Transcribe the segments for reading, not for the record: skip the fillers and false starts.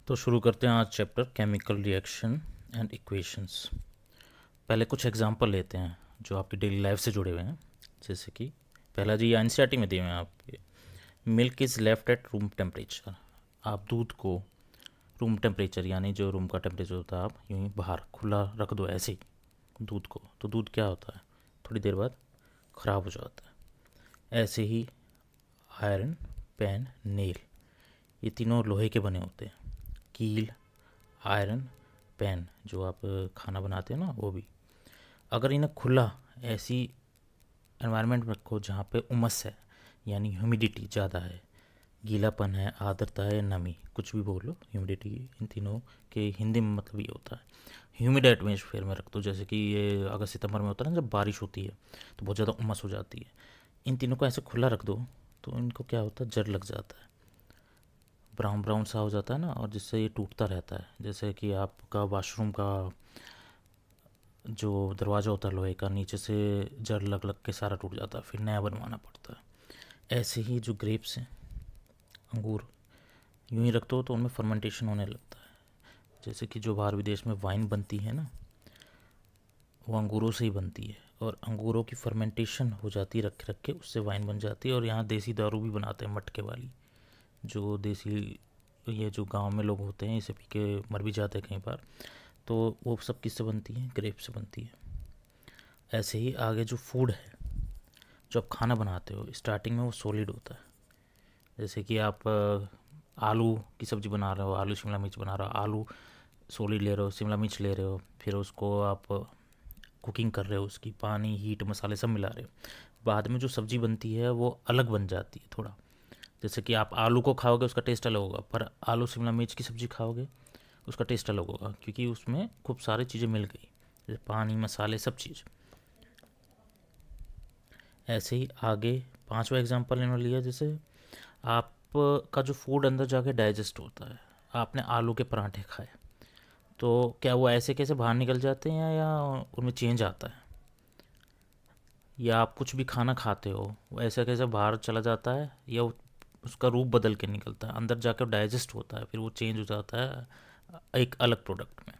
तो शुरू करते हैं आज chapter chemical reaction and equations. पहले कुछ एग्जांपल लेते हैं जो आपकी डेली लाइफ से जुड़े हुए हैं। जैसे कि पहला जी एनसीईआरटी में दिए हुए हैं आपके, milk is left at room temperature. आप दूध को रूम टेम्परेचर यानी जो रूम का टेम्परेचर होता है, आप यूँ ही बाहर खुला रख दो ऐसे ही दूध को, तो दूध क्या होता है, थोड़ी देर बाद ख़राब हो जाता है। ऐसे ही आयरन, पेन, नेल, ये तीनों लोहे के बने होते हैं। कील, आयरन, पेन, जो आप खाना बनाते हैं ना, वो भी। अगर इन्हें खुला ऐसी एनवायरनमेंट में रखो जहाँ पे उमस है यानी ह्यूमिडिटी ज़्यादा है, गीलापन है, आर्द्रता है, नमी, कुछ भी बोलो, ह्यूमिडिटी, इन तीनों के हिंदी में मतलब ये होता है। ह्यूमिड एटमॉस्फेयर में रख दो, जैसे कि ये अगस्त सितंबर में होता है ना, जब बारिश होती है तो बहुत ज़्यादा उमस हो जाती है। इन तीनों को ऐसे खुला रख दो तो इनको क्या होता है, जर लग जाता है, ब्राउन ब्राउन सा हो जाता है ना, और जिससे ये टूटता रहता है। जैसे कि आपका वाशरूम का जो दरवाज़ा होता है लोहे का, नीचे से जड़ लग लग के सारा टूट जाता है, फिर नया बनवाना पड़ता है। ऐसे ही जो ग्रेप्स हैं, अंगूर, यूँ ही रख दो तो उनमें फर्मेंटेशन होने लगता है। जैसे कि जो बाहर विदेश में वाइन बनती है ना, वो अंगूरों से ही बनती है, और अंगूरों की फर्मेंटेशन हो जाती है, रख रख के उससे वाइन बन जाती है। और यहाँ देसी दारू भी बनाते हैं, मटके वाली, जो देसी, ये जो गांव में लोग होते हैं इसे पी के मर भी जाते हैं कई बार, तो वो सब किससे बनती है, ग्रेप से बनती है। ऐसे ही आगे जो फूड है, जो आप खाना बनाते हो, स्टार्टिंग में वो सॉलिड होता है। जैसे कि आप आलू की सब्ज़ी बना रहे हो, आलू शिमला मिर्च बना रहे हो, आलू सॉलिड ले रहे हो, शिमला मिर्च ले रहे हो, फिर उसको आप कुकिंग कर रहे हो, उसकी पानी, हीट, मसाले सब मिला रहे हो। बाद में जो सब्ज़ी बनती है वो अलग बन जाती है थोड़ा। जैसे कि आप आलू को खाओगे उसका टेस्ट अलग होगा, पर आलू शिमला मिर्च की सब्ज़ी खाओगे उसका टेस्ट अलग होगा, क्योंकि उसमें खूब सारी चीज़ें मिल गई, जैसे पानी, मसाले, सब चीज़। ऐसे ही आगे पांचवा एग्जांपल इन्होंने लिया, जैसे आपका जो फूड अंदर जाके डाइजेस्ट होता है, आपने आलू के पराठे खाए, तो क्या वो ऐसे कैसे बाहर निकल जाते हैं या उनमें चेंज आता है? या आप कुछ भी खाना खाते हो वो ऐसे कैसे बाहर चला जाता है, या उसका रूप बदल के निकलता है, अंदर जाकर डाइजेस्ट होता है, फिर वो चेंज हो जाता है एक अलग प्रोडक्ट में।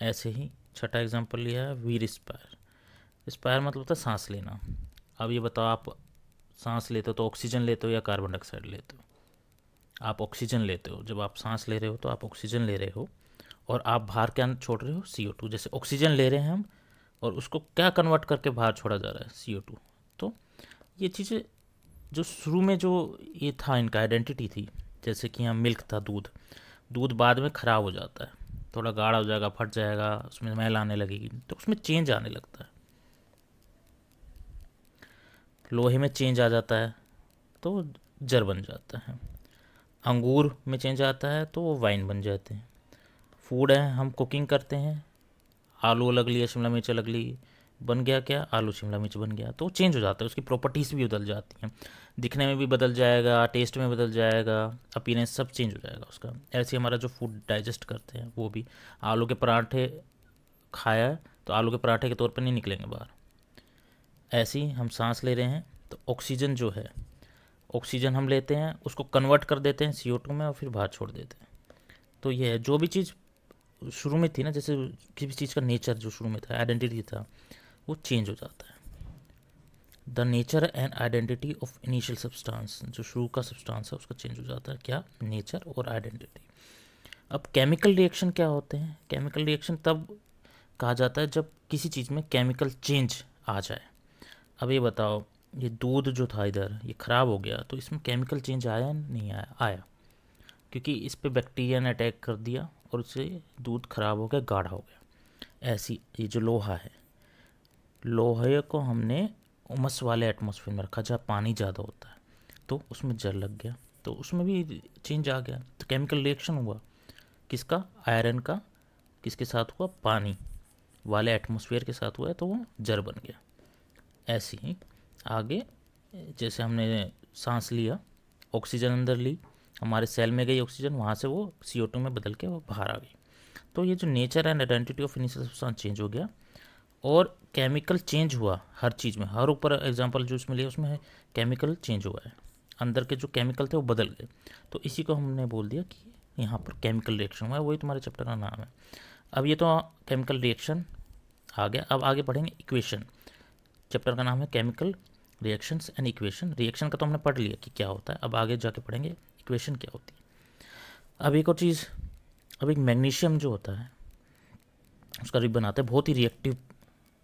ऐसे ही छठा एग्जांपल लिया है, वी रिस्पायर। रिस्पायर मतलब होता है सांस लेना। अब ये बताओ, आप सांस लेते हो तो ऑक्सीजन लेते हो या कार्बन डाइऑक्साइड लेते हो? आप ऑक्सीजन लेते हो। जब आप सांस ले रहे हो तो आप ऑक्सीजन ले रहे हो, और आप बाहर क्या छोड़ रहे हो, CO2। जैसे ऑक्सीजन ले रहे हैं हम, और उसको क्या कन्वर्ट करके बाहर छोड़ा जा रहा है, CO2। तो ये चीज़ें जो शुरू में जो ये था, इनका आइडेंटिटी थी, जैसे कि यहाँ मिल्क था, दूध, दूध बाद में ख़राब हो जाता है, थोड़ा गाढ़ा हो जाएगा, फट जाएगा, उसमें मैल आने लगेगी, तो उसमें चेंज आने लगता है। लोहे में चेंज आ जाता है तो जर बन जाता है। अंगूर में चेंज आता है तो वो वाइन बन जाते हैं। फूड है, हम कुकिंग करते हैं, आलू अलग लिया, शिमला मिर्च अलग ली, बन गया क्या, आलू शिमला मिर्च बन गया। तो चेंज हो जाता है, उसकी प्रॉपर्टीज़ भी बदल जाती हैं, दिखने में भी बदल जाएगा, टेस्ट में बदल जाएगा, अपीयरेंस सब चेंज हो जाएगा उसका। ऐसे हमारा जो फूड डाइजेस्ट करते हैं वो भी, आलू के पराठे खाया तो आलू के पराठे के तौर पर नहीं निकलेंगे बाहर। ऐसे ही हम सांस ले रहे हैं तो ऑक्सीजन जो है, ऑक्सीजन हम लेते हैं, उसको कन्वर्ट कर देते हैं CO2 में, और फिर बाहर छोड़ देते हैं। तो ये है, जो भी चीज़ शुरू में थी ना, जैसे किसी भी चीज़ का नेचर जो शुरू में था, आइडेंटिटी था, वो चेंज हो जाता है। The nature and identity of initial substance, जो शुरू का सब्सटेंस है उसका चेंज हो जाता है, क्या, नेचर और आइडेंटिटी। अब केमिकल रिएक्शन क्या होते हैं? केमिकल रिएक्शन तब कहा जाता है जब किसी चीज़ में केमिकल चेंज आ जाए। अब ये बताओ, ये दूध जो था इधर, ये ख़राब हो गया, तो इसमें केमिकल चेंज आया नहीं आया? आया, क्योंकि इस पे बैक्टीरिया ने अटैक कर दिया और उससे दूध ख़राब हो गया, गाढ़ा हो गया। ऐसी ये जो लोहा है, लोहे को हमने उमस वाले एटमॉस्फेयर में रखा जहाँ पानी ज़्यादा होता है, तो उसमें जल लग गया, तो उसमें भी चेंज आ गया। तो केमिकल रिएक्शन हुआ किसका, आयरन का, किसके साथ हुआ, पानी वाले एटमॉस्फेयर के साथ हुआ है, तो वो जर बन गया। ऐसे ही आगे, जैसे हमने सांस लिया, ऑक्सीजन अंदर ली, हमारे सेल में गई ऑक्सीजन, वहाँ से वो CO2 में बदल के वो बाहर आ गई। तो ये जो nature and identity of initial substance change हो गया, और केमिकल चेंज हुआ हर चीज़ में। हर ऊपर एग्जांपल जो इसमें लिया उसमें है केमिकल चेंज हुआ है, अंदर के जो केमिकल थे वो बदल गए। तो इसी को हमने बोल दिया कि यहाँ पर केमिकल रिएक्शन हुआ है, वही तुम्हारे चैप्टर का नाम है। अब ये तो केमिकल रिएक्शन आ गया। अब आगे पढ़ेंगे इक्वेशन। चैप्टर का नाम है chemical reactions and equation. Reaction का तो हमने पढ़ लिया कि क्या होता है, अब आगे जाके पढ़ेंगे इक्वेशन क्या होती है। अब एक और चीज़, अब एक मैग्नीशियम जो होता है उसका रिबन आता है, बहुत ही रिएक्टिव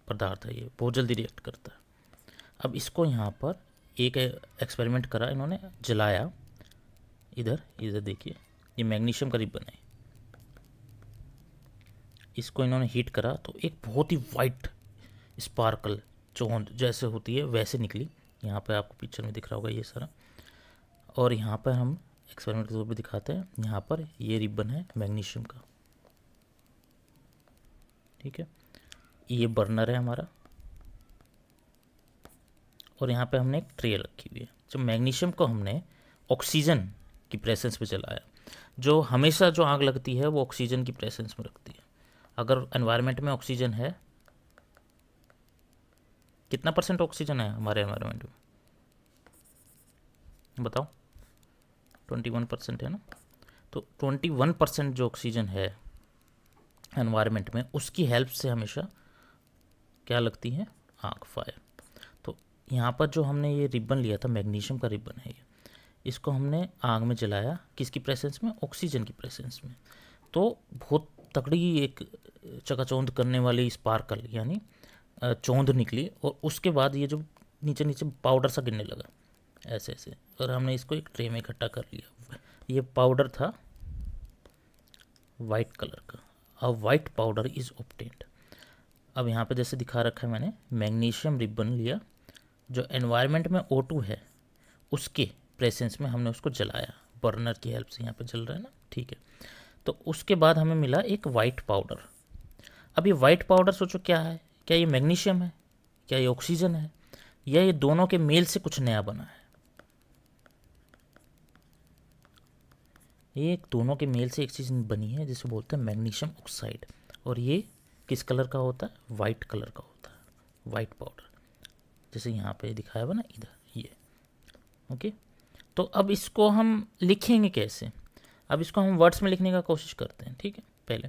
पदार्थ है, ये बहुत जल्दी रिएक्ट करता है। अब इसको यहाँ पर एक एक्सपेरिमेंट करा इन्होंने, जलाया। इधर इधर देखिए, ये मैग्नीशियम का रिबन है, इसको इन्होंने हीट करा तो एक बहुत ही वाइट स्पार्कल चौंध जैसे होती है वैसे निकली। यहाँ पे आपको पिक्चर में दिख रहा होगा ये सारा। और यहाँ पर हम एक्सपेरिमेंट के तौर पे दिखाते हैं, यहाँ पर ये रिबन है मैग्नीशियम का, ठीक है। ये बर्नर है हमारा, और यहाँ पे हमने एक ट्रे रखी हुई है। जब मैग्नीशियम को हमने ऑक्सीजन की प्रेजेंस में जलाया, जो हमेशा जो आग लगती है वो ऑक्सीजन की प्रेजेंस में लगती है। अगर एनवायरनमेंट में ऑक्सीजन है, कितना % ऑक्सीजन है हमारे एनवायरनमेंट में बताओ? 21% है ना। तो 21% जो ऑक्सीजन है एनवायरनमेंट में, उसकी हेल्प से हमेशा क्या लगती है? आग, फायर। तो यहाँ पर जो हमने ये रिबन लिया था, मैग्नीशियम का रिबन है ये, इसको हमने आग में जलाया, किसकी प्रेजेंस में? ऑक्सीजन की प्रेजेंस में। तो बहुत तगड़ी एक चकाचौंध करने वाली स्पार्कल यानी चौंध निकली, और उसके बाद ये जो नीचे नीचे पाउडर सा गिरने लगा ऐसे ऐसे, और हमने इसको एक ट्रे में इकट्ठा कर लिया। ये पाउडर था वाइट कलर का। अब वाइट पाउडर इज ऑब्टेन्ड। अब यहाँ पे जैसे दिखा रखा है मैंने, मैग्नीशियम रिबन लिया, जो एनवायरनमेंट में O2 है उसके प्रेजेंस में हमने उसको जलाया, बर्नर की हेल्प से। यहाँ पे जल रहा है ना, ठीक है। तो उसके बाद हमें मिला एक वाइट पाउडर। अब ये वाइट पाउडर सोचो क्या है? क्या ये मैग्नीशियम है? क्या ये ऑक्सीजन है? या ये दोनों के मेल से कुछ नया बना है? ये दोनों के मेल से एक चीज़ बनी है जिसे बोलते हैं मैग्नीशियम ऑक्साइड। और ये किस कलर का होता है? वाइट कलर का होता है, वाइट पाउडर, जैसे यहाँ पे दिखाया हुआ ना इधर, ये। ओके, तो अब इसको हम लिखेंगे कैसे? अब इसको हम वर्ड्स में लिखने का कोशिश करते हैं, ठीक है। पहले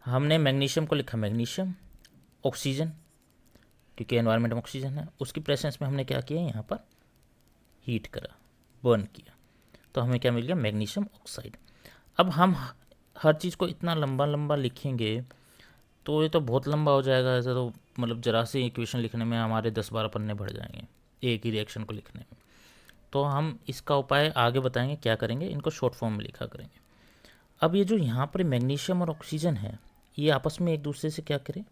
हमने मैग्नीशियम को लिखा मैग्नीशियम, ऑक्सीजन, क्योंकि एनवायरनमेंट में ऑक्सीजन है, उसकी प्रेजेंस में हमने क्या किया? यहाँ पर हीट करा, बर्न किया, तो हमें क्या मिल गया? Magnesium oxide. अब हम हर चीज़ को इतना लंबा लंबा लिखेंगे तो ये तो बहुत लंबा हो जाएगा। ऐसे तो मतलब जरा सी इक्वेशन लिखने में हमारे 10-12 पन्ने बढ़ जाएंगे एक ही रिएक्शन को लिखने में। तो हम इसका उपाय आगे बताएंगे, क्या करेंगे, इनको शॉर्ट फॉर्म में लिखा करेंगे। अब ये जो यहाँ पर मैग्नीशियम और ऑक्सीजन है, ये आपस में एक दूसरे से क्या करें?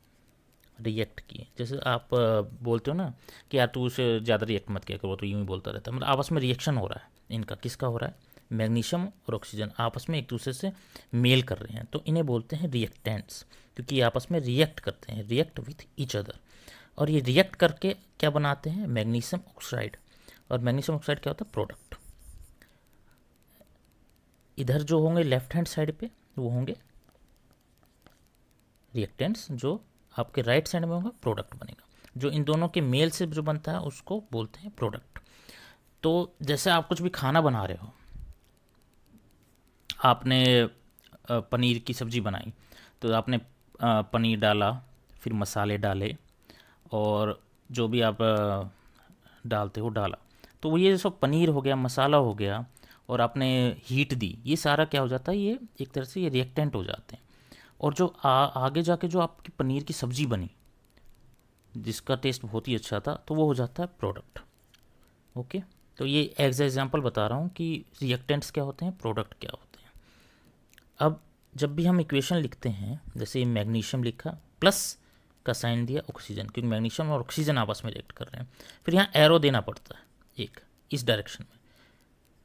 रिएक्ट किए। जैसे आप बोलते हो ना कि यार तू उसे ज़्यादा रिएक्ट मत किया करो, तो यूँ ही बोलता रहता है। मतलब आपस में रिएक्शन हो रहा है इनका। किसका हो रहा है? मैग्नीशियम और ऑक्सीजन आपस में एक दूसरे से मेल कर रहे हैं, तो इन्हें बोलते हैं रिएक्टेंट्स, क्योंकि ये आपस में रिएक्ट करते हैं, रिएक्ट विथ ईच अदर। और ये रिएक्ट करके क्या बनाते हैं? Magnesium oxide. और मैग्नीशियम ऑक्साइड क्या होता है? प्रोडक्ट। इधर जो होंगे लेफ्ट हैंड साइड पे वो होंगे रिएक्टेंट्स, जो आपके राइट साइड में होगा प्रोडक्ट बनेगा। जो इन दोनों के मेल से जो बनता है उसको बोलते हैं प्रोडक्ट। तो जैसे आप कुछ भी खाना बना रहे हो, आपने पनीर की सब्ज़ी बनाई, तो आपने पनीर डाला, फिर मसाले डाले, और जो भी आप डालते हो डाला, तो ये सब पनीर हो गया, मसाला हो गया, और आपने हीट दी, ये सारा क्या हो जाता है? ये एक तरह से ये रिएक्टेंट हो जाते हैं। और जो आगे जाके जो आपकी पनीर की सब्ज़ी बनी, जिसका टेस्ट बहुत ही अच्छा था, तो वो हो जाता है प्रोडक्ट। ओके, तो ये एग्जाम्पल बता रहा हूँ कि रिएक्टेंट्स क्या होते हैं, प्रोडक्ट क्या होते हैं। अब जब भी हम इक्वेशन लिखते हैं, जैसे मैग्नीशियम लिखा, प्लस का साइन दिया ऑक्सीजन, क्योंकि मैग्नीशियम और ऑक्सीजन आपस में रिएक्ट कर रहे हैं। फिर यहाँ एरो देना पड़ता है एक, इस डायरेक्शन में,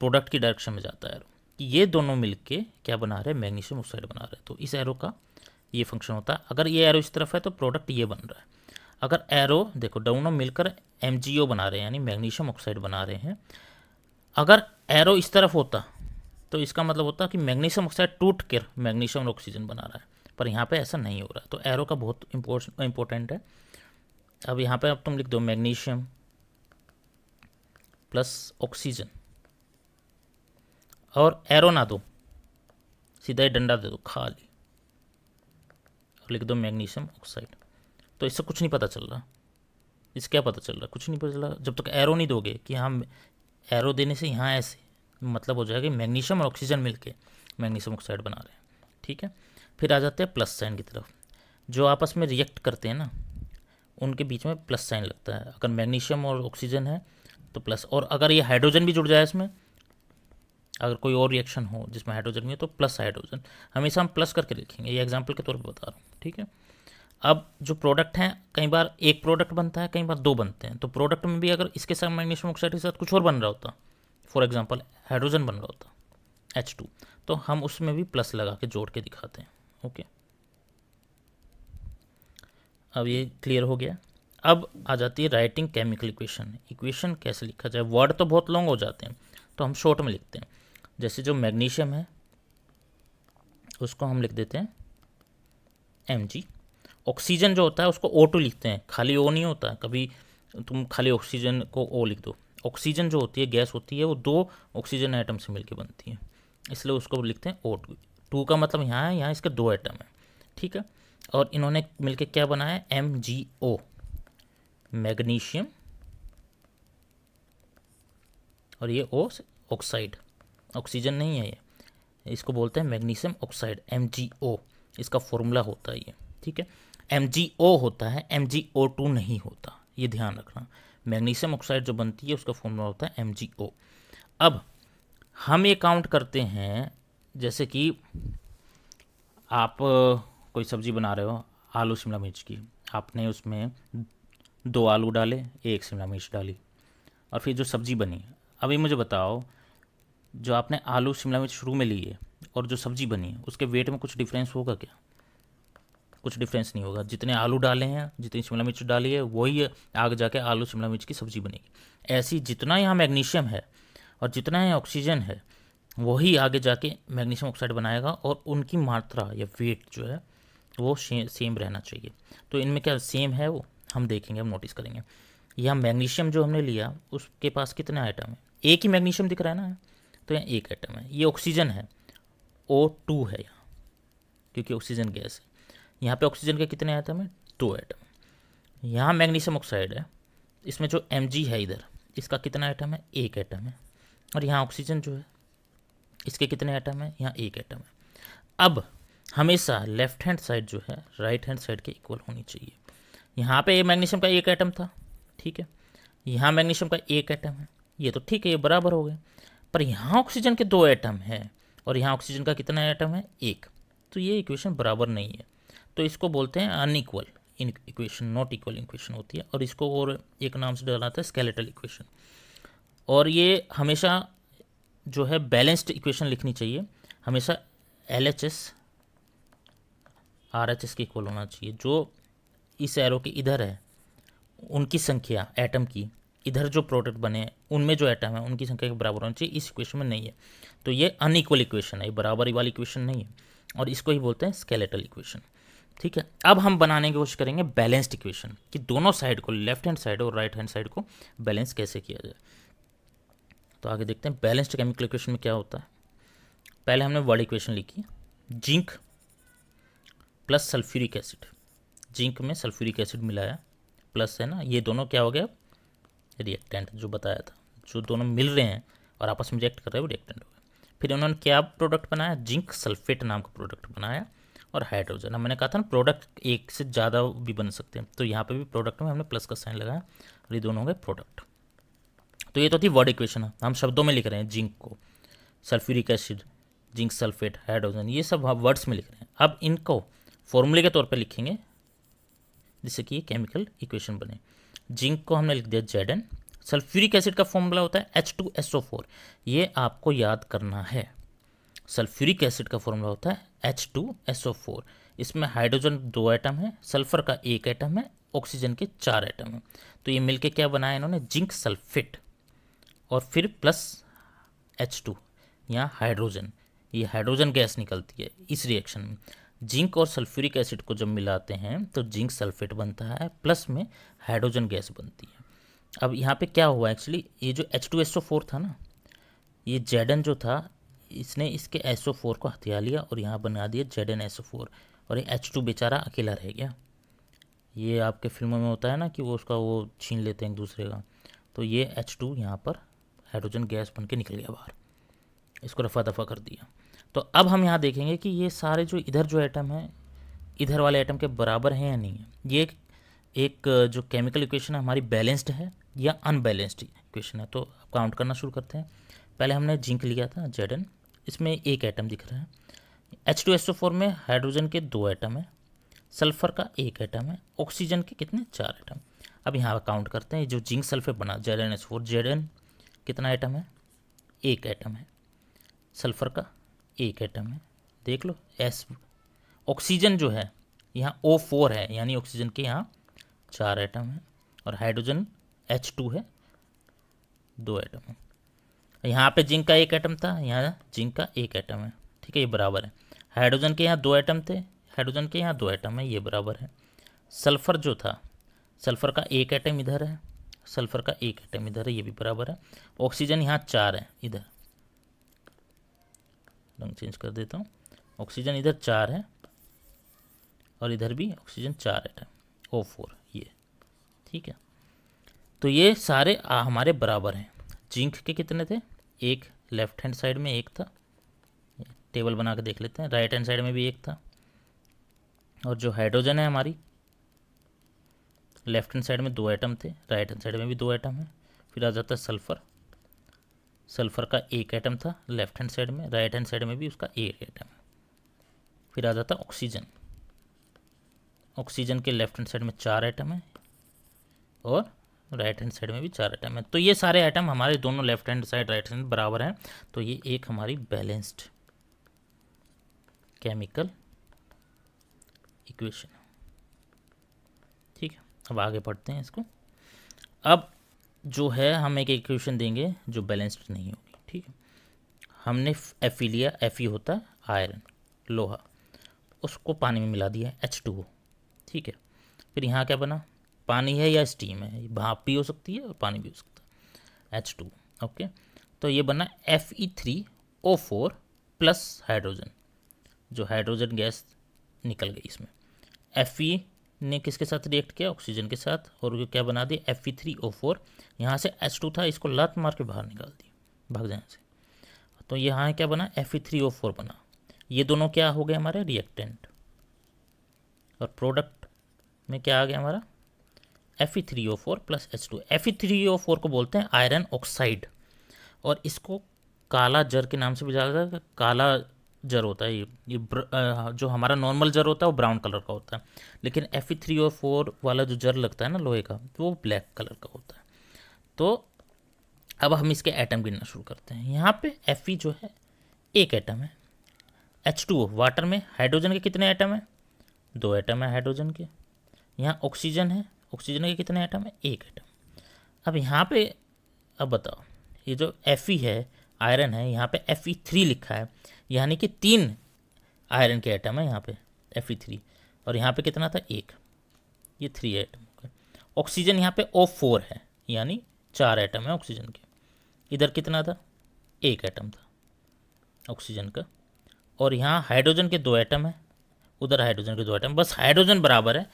प्रोडक्ट की डायरेक्शन में जाता है एरो, कि ये दोनों मिलके क्या बना रहे हैं? मैग्नीशियम ऑक्साइड बना रहे हैं। तो इस एरो का ये फंक्शन होता है। अगर ये एरो इस तरफ है तो प्रोडक्ट ये बन रहा है। अगर एरो देखो दोनों मिलकर MgO बना रहे हैं, यानी मैग्नीशियम ऑक्साइड बना रहे हैं। अगर एरो इस तरफ होता तो इसका मतलब होता कि मैग्नीशियम ऑक्साइड टूट कर मैग्नीशियम और ऑक्सीजन बना रहा है, पर यहाँ पे ऐसा नहीं हो रहा। तो एरो का बहुत इंपॉर्टेंट है। अब यहाँ पे अब तुम लिख दो मैग्नीशियम प्लस ऑक्सीजन, और एरो ना दो, सीधा ही डंडा दे दो खाली और लिख दो मैग्नीशियम ऑक्साइड। तो इससे कुछ नहीं पता चल रहा, इससे क्या पता चल रहा, कुछ नहीं पता चल रहा। जब तक एरो नहीं दोगे कि हाँ, एरो देने से यहाँ ऐसे मतलब हो जाएगा मैग्नीशियम और ऑक्सीजन मिलके मैग्नीशियम ऑक्साइड बना रहे हैं। ठीक है, फिर आ जाते हैं प्लस साइन की तरफ। जो आपस में रिएक्ट करते हैं ना, उनके बीच में प्लस साइन लगता है। अगर मैग्नीशियम और ऑक्सीजन है तो प्लस, और अगर ये हाइड्रोजन भी जुड़ जाए इसमें, अगर कोई और रिएक्शन हो जिसमें हाइड्रोजन भी है तो प्लस हाइड्रोजन, हमेशा हम प्लस करके लिखेंगे। ये एग्जाम्पल के तौर पर बता रहा हूँ। ठीक है, अब जो प्रोडक्ट हैं, कई बार एक प्रोडक्ट बनता है, कई बार दो बनते हैं। तो प्रोडक्ट में भी अगर इसके साथ मैग्नीशियम ऑक्साइड के साथ कुछ और बन रहा होता, फॉर एग्जांपल हाइड्रोजन बन रहा होता H2, तो हम उसमें भी प्लस लगा के जोड़ के दिखाते हैं। ओके, अब ये क्लियर हो गया। अब आ जाती है राइटिंग केमिकल इक्वेशन। इक्वेशन कैसे लिखा जाए, वर्ड तो बहुत लॉन्ग हो जाते हैं तो हम शॉर्ट में लिखते हैं। जैसे जो मैग्नीशियम है उसको हम लिख देते हैं Mg। ऑक्सीजन जो होता है उसको O2 लिखते हैं, खाली O नहीं होता। कभी तुम खाली ऑक्सीजन को O लिख दो। ऑक्सीजन जो होती है गैस होती है, वो दो ऑक्सीजन एटम से मिलकर बनती है, इसलिए उसको लिखते हैं O2। 2 का मतलब यहाँ है, यहाँ इसके दो एटम है। ठीक है, और इन्होंने मिलकर क्या बनाया है, MgO, मैग्नीशियम, और ये O ऑक्साइड, ऑक्सीजन नहीं है ये, इसको बोलते हैं मैग्नीशियम ऑक्साइड, MgO इसका फॉर्मूला होता है ये। ठीक है, MgO होता है, MgO2 नहीं होता, ये ध्यान रखना। मैग्नीशियम ऑक्साइड जो बनती है उसका फॉर्मूला होता है MgO। अब हम ये काउंट करते हैं, जैसे कि आप कोई सब्जी बना रहे हो, आलू शिमला मिर्च की, आपने उसमें 2 आलू डाले, 1 शिमला मिर्च डाली, और फिर जो सब्जी बनी। अभी मुझे बताओ, जो आपने आलू शिमला मिर्च शुरू में लिए और जो सब्जी बनी है उसके वेट में कुछ डिफरेंस होगा क्या? कुछ डिफरेंस नहीं होगा। जितने आलू डाले हैं, जितनी शिमला मिर्च डाली है, वही आगे जाके आलू शिमला मिर्च की सब्जी बनेगी। ऐसी जितना यहाँ मैग्नीशियम है और जितना यहाँ ऑक्सीजन है, वही आगे जाके मैग्नीशियम ऑक्साइड बनाएगा, और उनकी मात्रा या वेट जो है वो सेम रहना चाहिए। तो इनमें क्या सेम है वो हम देखेंगे, हम नोटिस करेंगे। यहाँ मैग्नीशियम जो हमने लिया उसके पास कितने आइटम है, एक ही मैग्नीशियम दिख रहा है ना, तो यहाँ एक आइटम है। ये ऑक्सीजन है, O2 है यहाँ, क्योंकि ऑक्सीजन गैस है। यहाँ पे ऑक्सीजन के कितने आइटम है, 2 आइटम। यहाँ मैग्नीशियम ऑक्साइड है, इसमें जो Mg है इधर, इसका कितना आइटम है, 1 आइटम है। और यहाँ ऑक्सीजन जो है, इसके कितने आइटम है, यहाँ 1 आइटम है। अब हमेशा लेफ्ट हैंड साइड जो है राइट हैंड साइड के इक्वल होनी चाहिए। यहाँ पे मैग्नीशियम का 1 आइटम था, ठीक है, यहाँ मैग्नीशियम का 1 आइटम है, ये तो ठीक है, ये बराबर हो गए। पर यहाँ ऑक्सीजन के 2 आइटम है और यहाँ ऑक्सीजन का कितना आइटम है, 1। तो ये इक्वेशन बराबर नहीं है, तो इसको बोलते हैं unequal equation, not equal equation होती है। और इसको और एक नाम से डाला था स्केलेटल इक्वेशन। और ये हमेशा जो है बैलेंस्ड इक्वेशन लिखनी चाहिए, हमेशा LHS RHS के इक्वल होना चाहिए। जो इस एरो के इधर है उनकी संख्या एटम की, इधर जो प्रोडक्ट बने उनमें जो एटम है उनकी संख्या के बराबर होना चाहिए। इस इक्वेशन में नहीं है, तो ये अनइक्वल इक्वेशन है, ये बराबरी वाली इक्वेशन नहीं है, और इसको ही बोलते हैं स्केलेटल इक्वेशन। ठीक है, अब हम बनाने की कोशिश करेंगे बैलेंस्ड इक्वेशन, कि दोनों साइड को, लेफ्ट हैंड साइड और राइट हैंड साइड को बैलेंस कैसे किया जाए। तो आगे देखते हैं बैलेंस्ड केमिकल इक्वेशन में क्या होता है। पहले हमने वर्ड इक्वेशन लिखी, zinc plus sulphuric acid, zinc में सल्फ्यूरिक एसिड मिलाया, प्लस है ना, ये दोनों क्या हो गया, रिएक्टेंट जो बताया था, जो दोनों मिल रहे हैं और आपस में रिएक्ट कर रहे हैं वो रिएक्टेंट हो गया। फिर उन्होंने क्या प्रोडक्ट बनाया, जिंक सल्फेट नाम का प्रोडक्ट बनाया, और हाइड्रोजन। अब मैंने कहा था ना प्रोडक्ट एक से ज़्यादा भी बन सकते हैं, तो यहाँ पे भी प्रोडक्ट में हमने प्लस का साइन लगाया और ये दोनों हो गए प्रोडक्ट। तो ये तो थी वर्ड इक्वेशन, हम शब्दों में लिख रहे हैं जिंक को, sulphuric acid, zinc sulphate, hydrogen, ये सब वर्ड्स में लिख रहे हैं। अब इनको फॉर्मूले के तौर पर लिखेंगे जिससे कि ये केमिकल इक्वेशन बने। जिंक को हमने लिख दिया Zn, सल्फ्यूरिक एसिड का फॉर्मूला होता है H2SO4, ये आपको याद करना है। सल्फ्यूरिक एसिड का फॉर्मूला होता है H2SO4, इसमें हाइड्रोजन 2 आइटम है, सल्फर का 1 आइटम है, ऑक्सीजन के 4 आइटम है। तो ये मिलके क्या बनाया इन्होंने, जिंक सल्फेट, और फिर प्लस H2, यहाँ हाइड्रोजन, ये हाइड्रोजन गैस निकलती है इस रिएक्शन में। जिंक और सल्फ्यूरिक एसिड को जब मिलाते हैं तो जिंक सल्फेट बनता है, प्लस में हाइड्रोजन गैस बनती है। अब यहाँ पे क्या हुआ एक्चुअली, ये जो H2SO4 था ना, ये Zn जो था इसने इसके SO4 को हथिया लिया और यहाँ बना दिया ZnSO4 और ये H2 बेचारा अकेला रह गया। ये आपके फिल्मों में होता है ना कि वो उसका वो छीन लेते हैं एक दूसरे का, तो ये H2 यहाँ पर हाइड्रोजन गैस बन के निकल गया बाहर, इसको रफा दफा कर दिया। तो अब हम यहाँ देखेंगे कि ये सारे जो इधर जो एटम है इधर वाले एटम के बराबर हैं या नहीं है। ये एक जो केमिकल इक्वेशन है हमारी बैलेंस्ड है या अनबैलेंस्ड इक्वेशन है। तो अब काउंट करना शुरू करते हैं। पहले हमने जिंक लिया था Zn, इसमें एक एटम दिख रहा है। H2SO4 में हाइड्रोजन के 2 एटम है, सल्फर का 1 एटम है, ऑक्सीजन के कितने 4 एटम। अब यहाँ काउंट करते हैं। जो जिंक सल्फेट बना ZnSO4, Zn कितना एटम है 1 एटम है, सल्फर का 1 एटम है, देख लो S। ऑक्सीजन जो है यहाँ O4 है, यानी ऑक्सीजन के यहाँ 4 एटम है, और हाइड्रोजन H2 है 2 एटम है। यहाँ पे जिंक का 1 एटम था, यहाँ जिंक का 1 एटम है, ठीक है, ये बराबर है। हाइड्रोजन के यहाँ 2 एटम थे, हाइड्रोजन के यहाँ 2 एटम है, ये बराबर है। सल्फर जो था, सल्फर का 1 एटम इधर है, सल्फर का 1 एटम इधर है, ये भी बराबर है। ऑक्सीजन यहाँ 4 है, इधर रंग चेंज कर देता हूँ, ऑक्सीजन इधर 4 है और इधर भी ऑक्सीजन 4 एटम O4, ये ठीक है। तो ये सारे हमारे बराबर हैं। जिंक के कितने थे, एक लेफ्ट हैंड साइड में एक था, टेबल बना के देख लेते हैं, राइट हैंड साइड में भी एक था। और जो हाइड्रोजन है हमारी, लेफ्ट हैंड साइड में 2 एटम थे, राइट हैंड साइड में भी 2 एटम है। फिर आ जाता है सल्फर, सल्फर का 1 एटम था लेफ्ट हैंड साइड में, राइट हैंड साइड में भी उसका 1 एटम है। फिर आ जाता है ऑक्सीजन, ऑक्सीजन के लेफ्ट हैंड साइड में 4 एटम है और राइट हैंड साइड में भी 4 एटम है। तो ये सारे एटम हमारे दोनों left hand side right hand बराबर हैं। तो ये एक हमारी बैलेंस्ड केमिकल इक्वेशन, ठीक है। अब आगे पढ़ते हैं इसको। अब जो है हम एक इक्वेशन देंगे जो बैलेंस्ड नहीं होगी, ठीक है। हमने Fe लिया, Fe होता है आयरन, लोहा, उसको पानी में मिला दिया H2O, ठीक है। फिर यहाँ क्या बना, पानी है या स्टीम है, भाप भी हो सकती है और पानी भी हो सकता है, H2, ओके। तो ये बना Fe3O4 प्लस हाइड्रोजन, जो हाइड्रोजन गैस निकल गई इसमें। Fe ने किसके साथ रिएक्ट किया, ऑक्सीजन के साथ, और ये क्या बना दिया Fe3O4। यहाँ से H2 था, इसको लात मार के बाहर निकाल दी भाग जाने से। तो यहाँ क्या बना, Fe3O4 बना। ये दोनों क्या हो गए हमारे रिएक्टेंट, और प्रोडक्ट में क्या आ गया हमारा Fe3O4 प्लस H2। Fe3O4 को बोलते हैं आयरन ऑक्साइड, और इसको काला जर के नाम से भी जाना जाता है। काला जर होता है ये जो हमारा नॉर्मल जर होता है वो ब्राउन कलर का होता है, लेकिन Fe3O4 वाला जो जर लगता है ना लोहे का, वो ब्लैक कलर का होता है। तो अब हम इसके एटम गिनना शुरू करते हैं। यहाँ पे Fe जो है 1 एटम है, H2O वाटर में, हाइड्रोजन के कितने एटम है, 2 एटम है हाइड्रोजन के। यहाँ ऑक्सीजन है, ऑक्सीजन के कितने एटम है, 1 एटम। अब यहाँ पे अब बताओ, ये जो Fe है आयरन है, यहाँ पे Fe3 लिखा है, यानी कि 3 आयरन के एटम है यहाँ पे Fe3, और यहाँ पे कितना था 1, ये 3 एटम। ऑक्सीजन यहाँ पे O4 है, यानी 4 एटम है ऑक्सीजन के। इधर कितना था, 1 एटम था ऑक्सीजन का, और यहाँ हाइड्रोजन के 2 एटम है, उधर हाइड्रोजन के 2 एटम, बस हाइड्रोजन बराबर है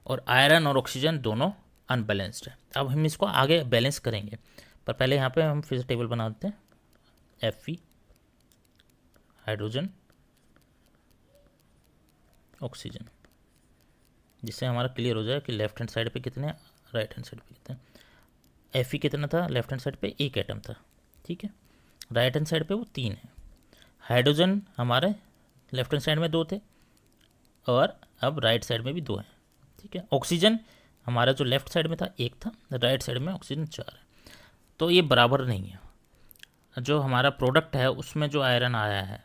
और आयरन और ऑक्सीजन दोनों अनबैलेंस्ड है। अब हम इसको आगे बैलेंस करेंगे, पर पहले यहाँ पे हम फिर टेबल बना देते हैं। Fe हाइड्रोजन ऑक्सीजन, जिससे हमारा क्लियर हो जाए कि लेफ्ट हैंड साइड पे कितने, राइट हैंड साइड पे कितने। Fe कितना था लेफ्ट हैंड साइड पे, 1 एटम था, ठीक है। राइट हैंड साइड पे वो 3 है। हाइड्रोजन हमारे लेफ्ट हैंड साइड में 2 थे और अब राइट साइड में भी 2 हैं, ठीक है। ऑक्सीजन हमारा जो लेफ्ट साइड में था 1 था, राइट साइड में ऑक्सीजन 4 है। तो ये बराबर नहीं है। जो हमारा प्रोडक्ट है उसमें जो आयरन आया है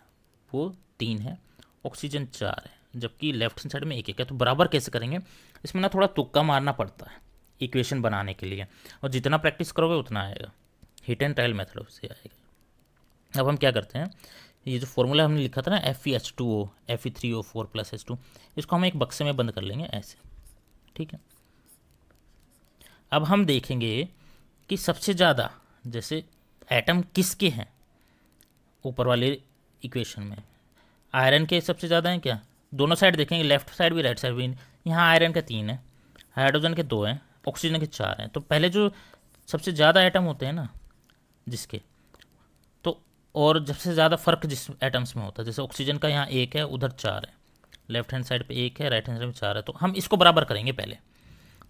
वो 3 है, ऑक्सीजन 4 है, जबकि लेफ्ट हैंड साइड में 1 है। तो बराबर कैसे करेंगे, इसमें ना थोड़ा तुक्का मारना पड़ता है इक्वेशन बनाने के लिए, और जितना प्रैक्टिस करोगे उतना आएगा, हिट एंड ट्रायल मेथड से आएगा। अब हम क्या करते हैं, ये जो फॉर्मूला हमने लिखा था ना FeH2O Fe3O4 प्लस H2, इसको हम एक बक्से में बंद कर लेंगे ऐसे, ठीक है। अब हम देखेंगे कि सबसे ज़्यादा जैसे एटम किसके हैं, ऊपर वाले इक्वेशन में आयरन के सबसे ज़्यादा हैं क्या, दोनों साइड देखेंगे, लेफ्ट साइड भी राइट साइड भी। यहाँ आयरन के 3 हैं, हाइड्रोजन के 2 हैं, ऑक्सीजन के 4 हैं। तो पहले जो सबसे ज़्यादा एटम होते हैं ना जिसके, तो और सबसे ज़्यादा फ़र्क जिस एटम्स में होता है, जैसे ऑक्सीजन का यहाँ 1 है, उधर 4 है, लेफ्ट हैंड साइड पे 1 है, राइट हैंड साइड में 4 है, तो हम इसको बराबर करेंगे पहले।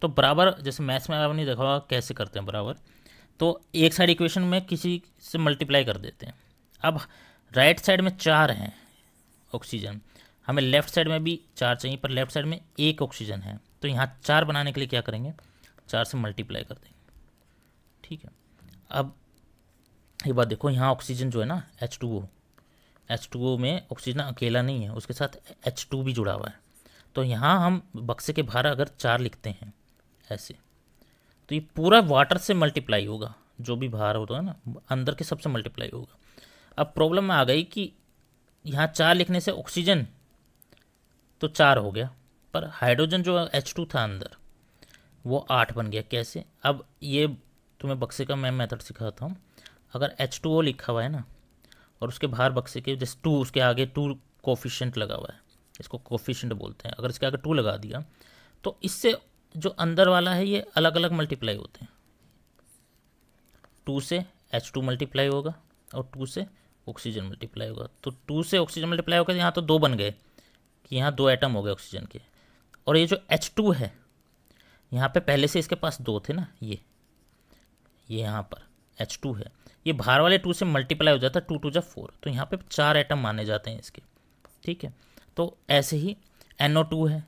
तो बराबर जैसे मैथ्स में आपने देखा होगा कैसे करते हैं बराबर, तो एक साइड इक्वेशन में किसी से मल्टीप्लाई कर देते हैं। अब राइट साइड में 4 हैं ऑक्सीजन, हमें लेफ़्ट साइड में भी 4 चाहिए, पर लेफ़्ट साइड में 1 ऑक्सीजन है, तो यहाँ 4 बनाने के लिए क्या करेंगे, 4 से मल्टीप्लाई कर देंगे। ठीक है, अब ये बात देखो, यहाँ ऑक्सीजन जो है ना H2O में ऑक्सीजन अकेला नहीं है, उसके साथ H2 भी जुड़ा हुआ है। तो यहाँ हम बक्से के बाहर अगर 4 लिखते हैं ऐसे, तो ये पूरा वाटर से मल्टीप्लाई होगा, जो भी बाहर होता है ना अंदर के सबसे मल्टीप्लाई होगा। अब प्रॉब्लम में आ गई कि यहाँ 4 लिखने से ऑक्सीजन तो 4 हो गया, पर हाइड्रोजन जो H2 था अंदर वो 8 बन गया। कैसे, अब ये तुम्हें बक्से का मैं मेथड सिखाता हूँ। अगर H2O लिखा हुआ है ना और उसके बाहर बक्से के जैसे 2, उसके आगे 2 कोफिशिएंट लगा हुआ है, इसको कोफिशिएंट बोलते हैं, अगर इसके आगे 2 लगा दिया तो इससे जो अंदर वाला है ये अलग अलग मल्टीप्लाई होते हैं। 2 से H2 मल्टीप्लाई होगा और 2 से ऑक्सीजन मल्टीप्लाई होगा। तो 2 से ऑक्सीजन मल्टीप्लाई होगा, यहाँ तो 2 बन गए कि यहाँ 2 एटम हो गए ऑक्सीजन के। और ये जो H2 है यहाँ पे पहले से इसके पास 2 थे ना, ये यहाँ पर H2 है, ये बाहर वाले 2 से मल्टीप्लाई हो जाता है, 2 2 जा 4, तो यहाँ पे 4 एटम माने जाते हैं इसके। ठीक है, तो ऐसे ही NO2 है,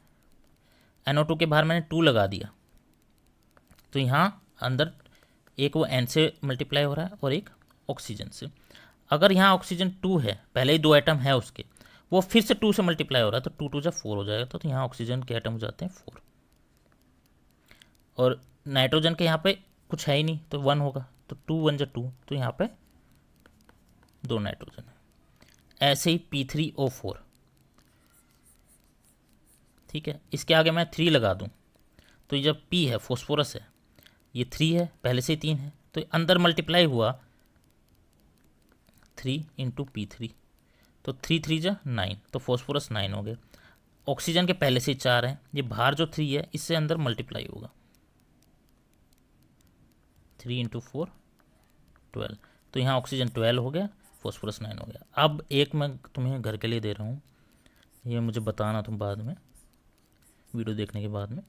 NO2 के बाहर मैंने 2 लगा दिया, तो यहाँ अंदर एक वो N से मल्टीप्लाई हो रहा है और एक ऑक्सीजन से। अगर यहाँ ऑक्सीजन 2 है, पहले ही 2 एटम है उसके, वो फिर से 2 से मल्टीप्लाई हो रहा है, तो 2 2 जा 4 हो जाएगा, तो यहाँ ऑक्सीजन के एटम हो जाते हैं 4। और नाइट्रोजन के यहाँ पे कुछ है ही नहीं, तो 1 होगा, तो 2 1 जा 2, तो यहाँ पे 2 नाइट्रोजन है। ऐसे ही P3O4, ठीक है, इसके आगे मैं 3 लगा दूँ, तो ये जब P है फॉस्फोरस है, ये 3 है, पहले से ही 3 है, तो अंदर मल्टीप्लाई हुआ 3 × P3, तो 3 3 जा 9, तो फॉस्फोरस 9 हो गया। ऑक्सीजन के पहले से ही 4 हैं, ये बाहर जो 3 है इससे अंदर मल्टीप्लाई होगा, 3 × 4 12, तो यहाँ ऑक्सीजन 12 हो गया, फॉस्फोरस 9 हो गया। अब एक मैं तुम्हें घर के लिए दे रहा हूँ, ये मुझे बताना तुम बाद में, वीडियो देखने के बाद में।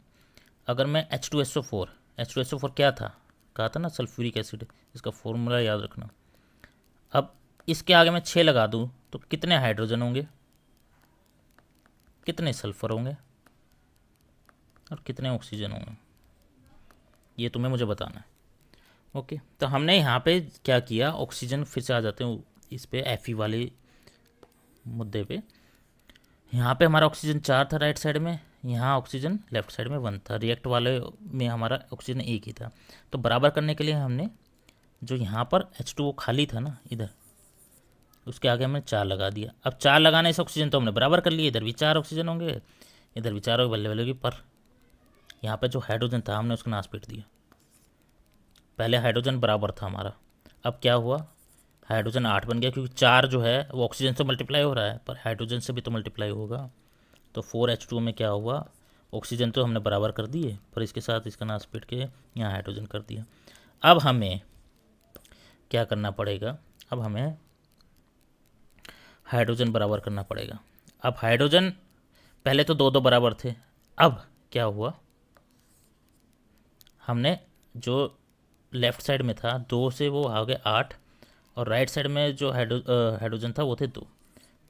अगर मैं H2SO4 क्या था, कहा था ना सल्फ्यूरिक एसिड, इसका फॉर्मूला याद रखना। अब इसके आगे मैं 6 लगा दूँ तो कितने हाइड्रोजन होंगे, कितने सल्फर होंगे और कितने ऑक्सीजन होंगे, ये तुम्हें मुझे बताना है। ओके, तो हमने यहाँ पे क्या किया, ऑक्सीजन फिर से आ जाते हैं इस पे Fe वाले मुद्दे पे। यहाँ पे हमारा ऑक्सीजन 4 था राइट साइड में, यहाँ ऑक्सीजन लेफ्ट साइड में 1 था, रिएक्ट वाले में हमारा ऑक्सीजन 1 ही था। तो बराबर करने के लिए हमने जो यहाँ पर H2O खाली था ना इधर, उसके आगे हमने 4 लगा दिया। अब 4 लगाने से ऑक्सीजन तो हमने बराबर कर लिए, इधर भी 4 ऑक्सीजन होंगे, इधर भी 4 बल्ले बल्ले होगी, पर यहाँ पर जो हाइड्रोजन था हमने उसका नाश पीट दिया। पहले हाइड्रोजन बराबर था हमारा, अब क्या हुआ, हाइड्रोजन 8 बन गया, क्योंकि 4 जो है वो ऑक्सीजन से मल्टीप्लाई हो रहा है, पर हाइड्रोजन से भी तो मल्टीप्लाई होगा। तो 4H2O में क्या हुआ, ऑक्सीजन तो हमने बराबर कर दिए, पर इसके साथ इसका नाश पीट के यहाँ हाइड्रोजन कर दिया। अब हमें क्या करना पड़ेगा, अब हमें हाइड्रोजन बराबर करना पड़ेगा। अब हाइड्रोजन पहले तो 2 2 बराबर थे, अब क्या हुआ, हमने जो लेफ़्ट साइड में था 2 से वो आ गए 8, और राइट साइड में जो हाइड्रोजन था वो थे 2।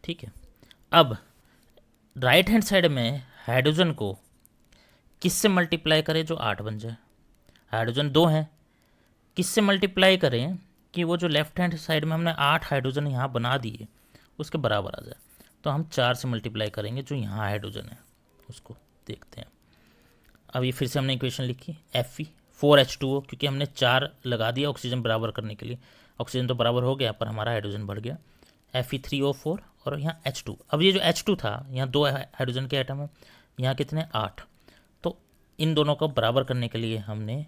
ठीक है, अब राइट हैंड साइड में हाइड्रोजन को किससे मल्टीप्लाई करें जो 8 बन जाए, हाइड्रोजन 2 हैं, किससे मल्टीप्लाई करें कि वो जो लेफ्ट हैंड साइड में हमने 8 हाइड्रोजन यहाँ बना दिए उसके बराबर आ जाए। तो हम 4 से मल्टीप्लाई करेंगे, जो यहाँ हाइड्रोजन है उसको देखते हैं। अब ये फिर से हमने इक्वेशन लिखी Fe4H2O, क्योंकि हमने 4 लगा दिया ऑक्सीजन बराबर करने के लिए, ऑक्सीजन तो बराबर हो गया पर हमारा हाइड्रोजन बढ़ गया, Fe3O4 और यहाँ H2। अब ये जो H2 था, यहाँ 2 हाइड्रोजन के एटम है, यहाँ कितने 8, तो इन दोनों को बराबर करने के लिए हमने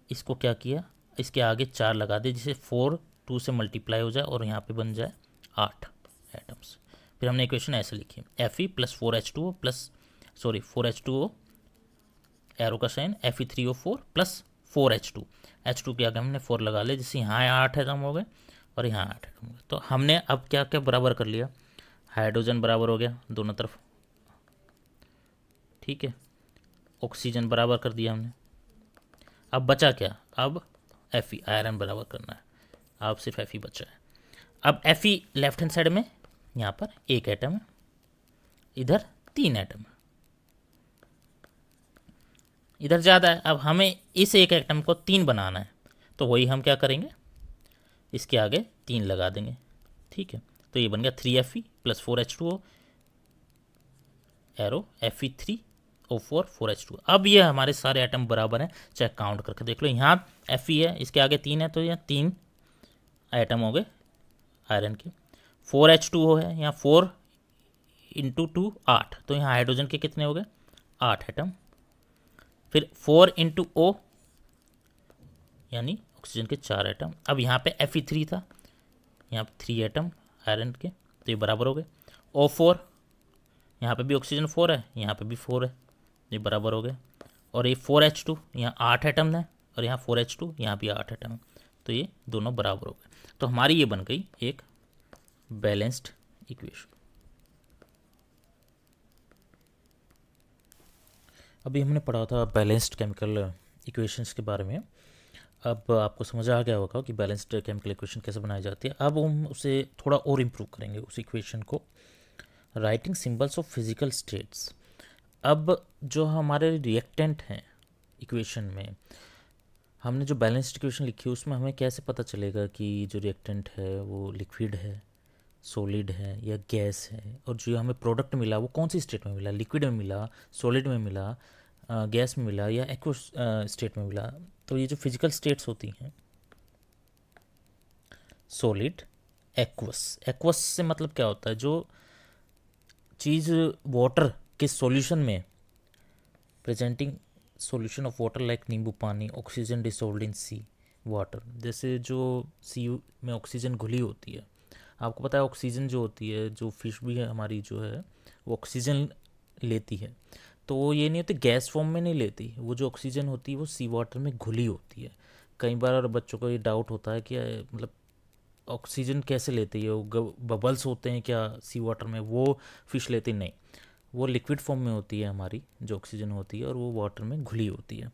इसको क्या किया, इसके आगे 4 लगा दिए, जिसे 4 2 से मल्टीप्लाई हो जाए और यहाँ पे बन जाए 8। एटम्स। फिर हमने इक्वेशन ऐसे लिखी, Fe plus 4H2O plus 4H2O arrow का sign Fe3O4 plus 4H2, H2 के आगे हमने 4 लगा लिया, जिससे यहाँ 8 एटम हो गए और यहाँ 8 एटम हो गए। तो हमने अब क्या क्या बराबर कर लिया, हाइड्रोजन बराबर हो गया दोनों तरफ, ठीक है, ऑक्सीजन बराबर कर दिया हमने। अब बचा क्या, अब Fe आयरन बराबर करना है, अब सिर्फ Fe बचा है। अब Fe लेफ्ट हैंड साइड में यहाँ पर एक एटम है, इधर 3 एटम है, इधर ज़्यादा है। अब हमें इस एक एटम को 3 बनाना है, तो वही हम क्या करेंगे, इसके आगे 3 लगा देंगे, ठीक है। तो ये बन गया 3Fe plus 4H2O arrow Fe3O4 4H2। अब ये हमारे सारे एटम बराबर हैं, चाहे काउंट करके देख लो। यहाँ Fe है, इसके आगे 3 है, तो यहाँ 3 एटम हो गए आयरन के। 4H2O है, यहाँ 4 इंटू 2 8, तो यहाँ हाइड्रोजन के कितने हो गए 8 एटम। फिर 4 इंटू O यानी ऑक्सीजन के 4 एटम। अब यहाँ पे Fe3 था, यहाँ पे 3 एटम आयरन के, तो ये बराबर हो गए। O4 यहाँ पे भी ऑक्सीजन 4 है, यहाँ पे भी 4 है, ये बराबर हो गए। और ये 4H2 यहाँ 8 एटम है, और यहाँ 4H2 यहाँ भी 8 एटम है, तो ये दोनों बराबर हो गए। तो हमारी ये बन गई एक बैलेंस्ड इक्वेशन। अभी हमने पढ़ा था बैलेंस्ड केमिकल इक्वेशंस के बारे में। अब आपको समझ आ गया होगा कि बैलेंस्ड केमिकल इक्वेशन कैसे बनाई जाती है। अब हम उसे थोड़ा और इम्प्रूव करेंगे उस इक्वेशन को, writing symbols of physical states. अब जो हमारे रिएक्टेंट हैं इक्वेशन में, हमने जो बैलेंस्ड इक्वेशन लिखी है उसमें हमें कैसे पता चलेगा कि जो रिएक्टेंट है वो लिक्विड है, सॉलिड है या गैस है, और जो हमें प्रोडक्ट मिला वो कौन सी स्टेट में मिला, लिक्विड में मिला, सॉलिड में मिला, गैस में मिला या एक्वस स्टेट में मिला। तो ये जो फिजिकल स्टेट्स होती हैं, सॉलिड, एक्वस, एक्वस से मतलब क्या होता है, जो चीज़ वाटर के सॉल्यूशन में, presenting solution of water like nimbu pani, oxygen dissolved in sea water. जैसे जो सी में ऑक्सीजन घुली होती है, आपको पता है ऑक्सीजन जो होती है, जो फिश भी है हमारी जो है वो ऑक्सीजन लेती है, तो वो ये नहीं होती गैस फॉर्म में नहीं लेती, वो जो ऑक्सीजन होती है वो सी वाटर में घुली होती है। कई बार बच्चों को ये डाउट होता है कि मतलब ऑक्सीजन कैसे लेती है, वो बबल्स होते हैं क्या सी वाटर में, वो फिश लेती नहीं, वो लिक्विड फॉर्म में होती है हमारी जो ऑक्सीजन होती है, और वो वाटर में घुली होती है,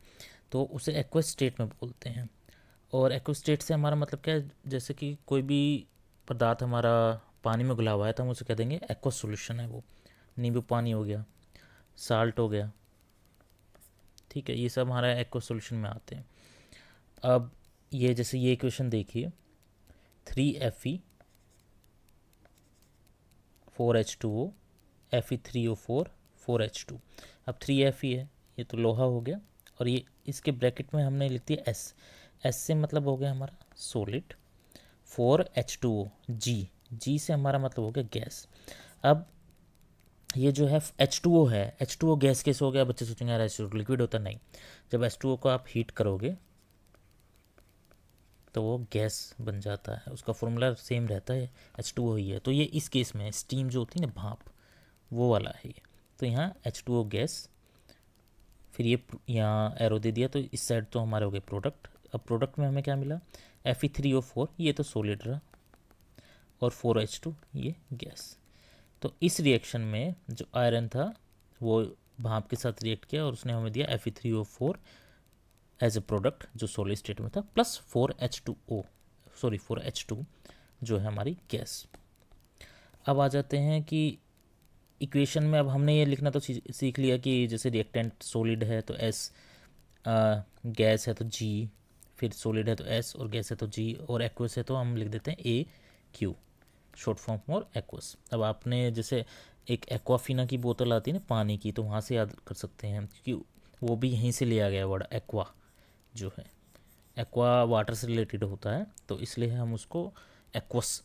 तो उसे एक्वस स्टेट में बोलते हैं। और एक्वस स्टेट से हमारा मतलब क्या है, जैसे कि कोई भी पदार्थ हमारा पानी में घुला हुआ है तो हम उसे कह देंगे एक्वस सॉल्यूशन है वो। नींबू पानी हो गया, साल्ट हो गया, ठीक है, ये सब हमारा एक्वस सॉल्यूशन में आते हैं। अब ये जैसे ये इक्वेशन देखिए, 3Fe 4H2O Fe3O4 4H2। अब 3Fe है, ये तो लोहा हो गया, और ये इसके ब्रैकेट में हमने लिख दिया S, S से मतलब हो गया हमारा सॉलिड, 4H2O G से हमारा मतलब हो गया गैस। अब ये जो है H2O है, H2O गैस कैसे हो गया, बच्चे सोचेंगे यार H2O लिक्विड होता, नहीं, जब H2O को आप हीट करोगे तो वो गैस बन जाता है, उसका फॉर्मूला सेम रहता है, H2O ही है। तो ये इस केस में स्टीम जो होती है ना, भाप, वो वाला है ये। तो यहाँ H2O गैस, फिर ये यहाँ एरो दे दिया, तो इस साइड तो हमारे हो गए प्रोडक्ट। अब प्रोडक्ट में हमें क्या मिला, Fe3O4, ये तो सॉलिड रहा, और 4H2 ये गैस। तो इस रिएक्शन में जो आयरन था वो भाप के साथ रिएक्ट किया और उसने हमें दिया Fe3O4 एज ए प्रोडक्ट जो सॉलिड स्टेट में था, प्लस 4H2 जो है हमारी गैस। अब आ जाते हैं कि इक्वेशन में, अब हमने ये लिखना तो सीख लिया कि जैसे रिएक्टेंट सॉलिड है तो S, गैस है तो G, फिर सॉलिड है तो S, और गैस है तो G, और एक्वस है तो हम लिख देते हैं AQ, शॉर्ट फॉर्म और एक्वस। अब आपने जैसे एक एक्वाफिना की बोतल आती है ना पानी की, तो वहाँ से याद कर सकते हैं, क्योंकि वो भी यहीं से लिया गया वर्ड एक्वा, जो है एक्वा वाटर से रिलेटेड होता है, तो इसलिए हम उसको एक्वस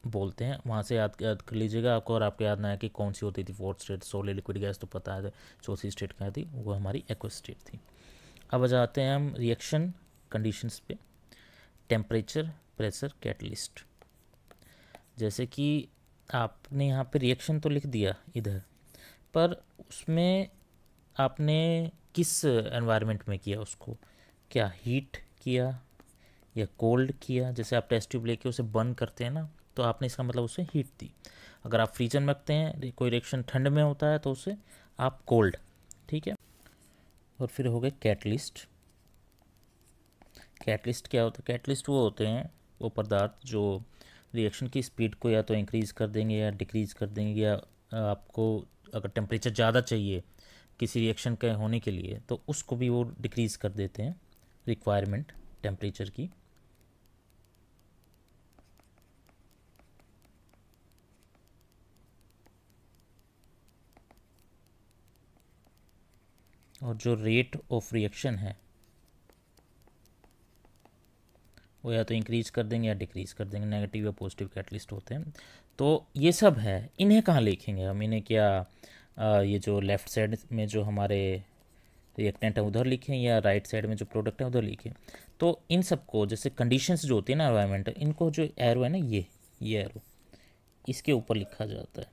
बोलते हैं। वहाँ से याद कर लीजिएगा आपको, और आपको याद ना है कि कौन सी होती थी fourth state, solid liquid gas तो पता है, चौथी स्टेट क्या थी, वो हमारी एक्वस स्टेट थी। अब जाते हैं हम रिएक्शन कंडीशंस पे, टेम्परेचर, प्रेशर, कैटलिस्ट। जैसे कि आपने यहाँ पे रिएक्शन तो लिख दिया इधर, पर उसमें आपने किस एनवायरनमेंट में किया उसको, क्या हीट किया या कोल्ड किया। जैसे आप टेस्ट ट्यूब लेके उसे बर्न करते हैं ना, तो आपने इसका मतलब उसे हीट दी। अगर आप फ्रीजर में रखते हैं, कोई रिएक्शन ठंड में होता है तो उसे आप कोल्ड, ठीक है। और फिर हो गए कैटलिस्ट। कैटलिस्ट क्या होता है? कैटलिस्ट वो होते हैं वो पदार्थ जो रिएक्शन की स्पीड को या तो इंक्रीज़ कर देंगे या डिक्रीज़ कर देंगे, या आपको अगर टेम्परेचर ज़्यादा चाहिए किसी रिएक्शन के होने के लिए तो उसको भी वो डिक्रीज़ कर देते हैं, रिक्वायरमेंट टेम्परेचर की। और जो रेट ऑफ रिएक्शन है वो या तो इंक्रीज़ कर देंगे या डिक्रीज़ कर देंगे, नेगेटिव या पॉजिटिव कैटलिस्ट होते हैं। तो ये सब है, इन्हें कहाँ लिखेंगे हम? इन्हें क्या ये जो लेफ़्ट साइड में जो हमारे रिएक्टेंट है उधर लिखें या राइट साइड में जो प्रोडक्ट है उधर लिखें? तो इन सबको जैसे कंडीशंस जो होती है ना एनवायरनमेंट, इनको जो एरो है ना, ये एरो इसके ऊपर लिखा जाता है।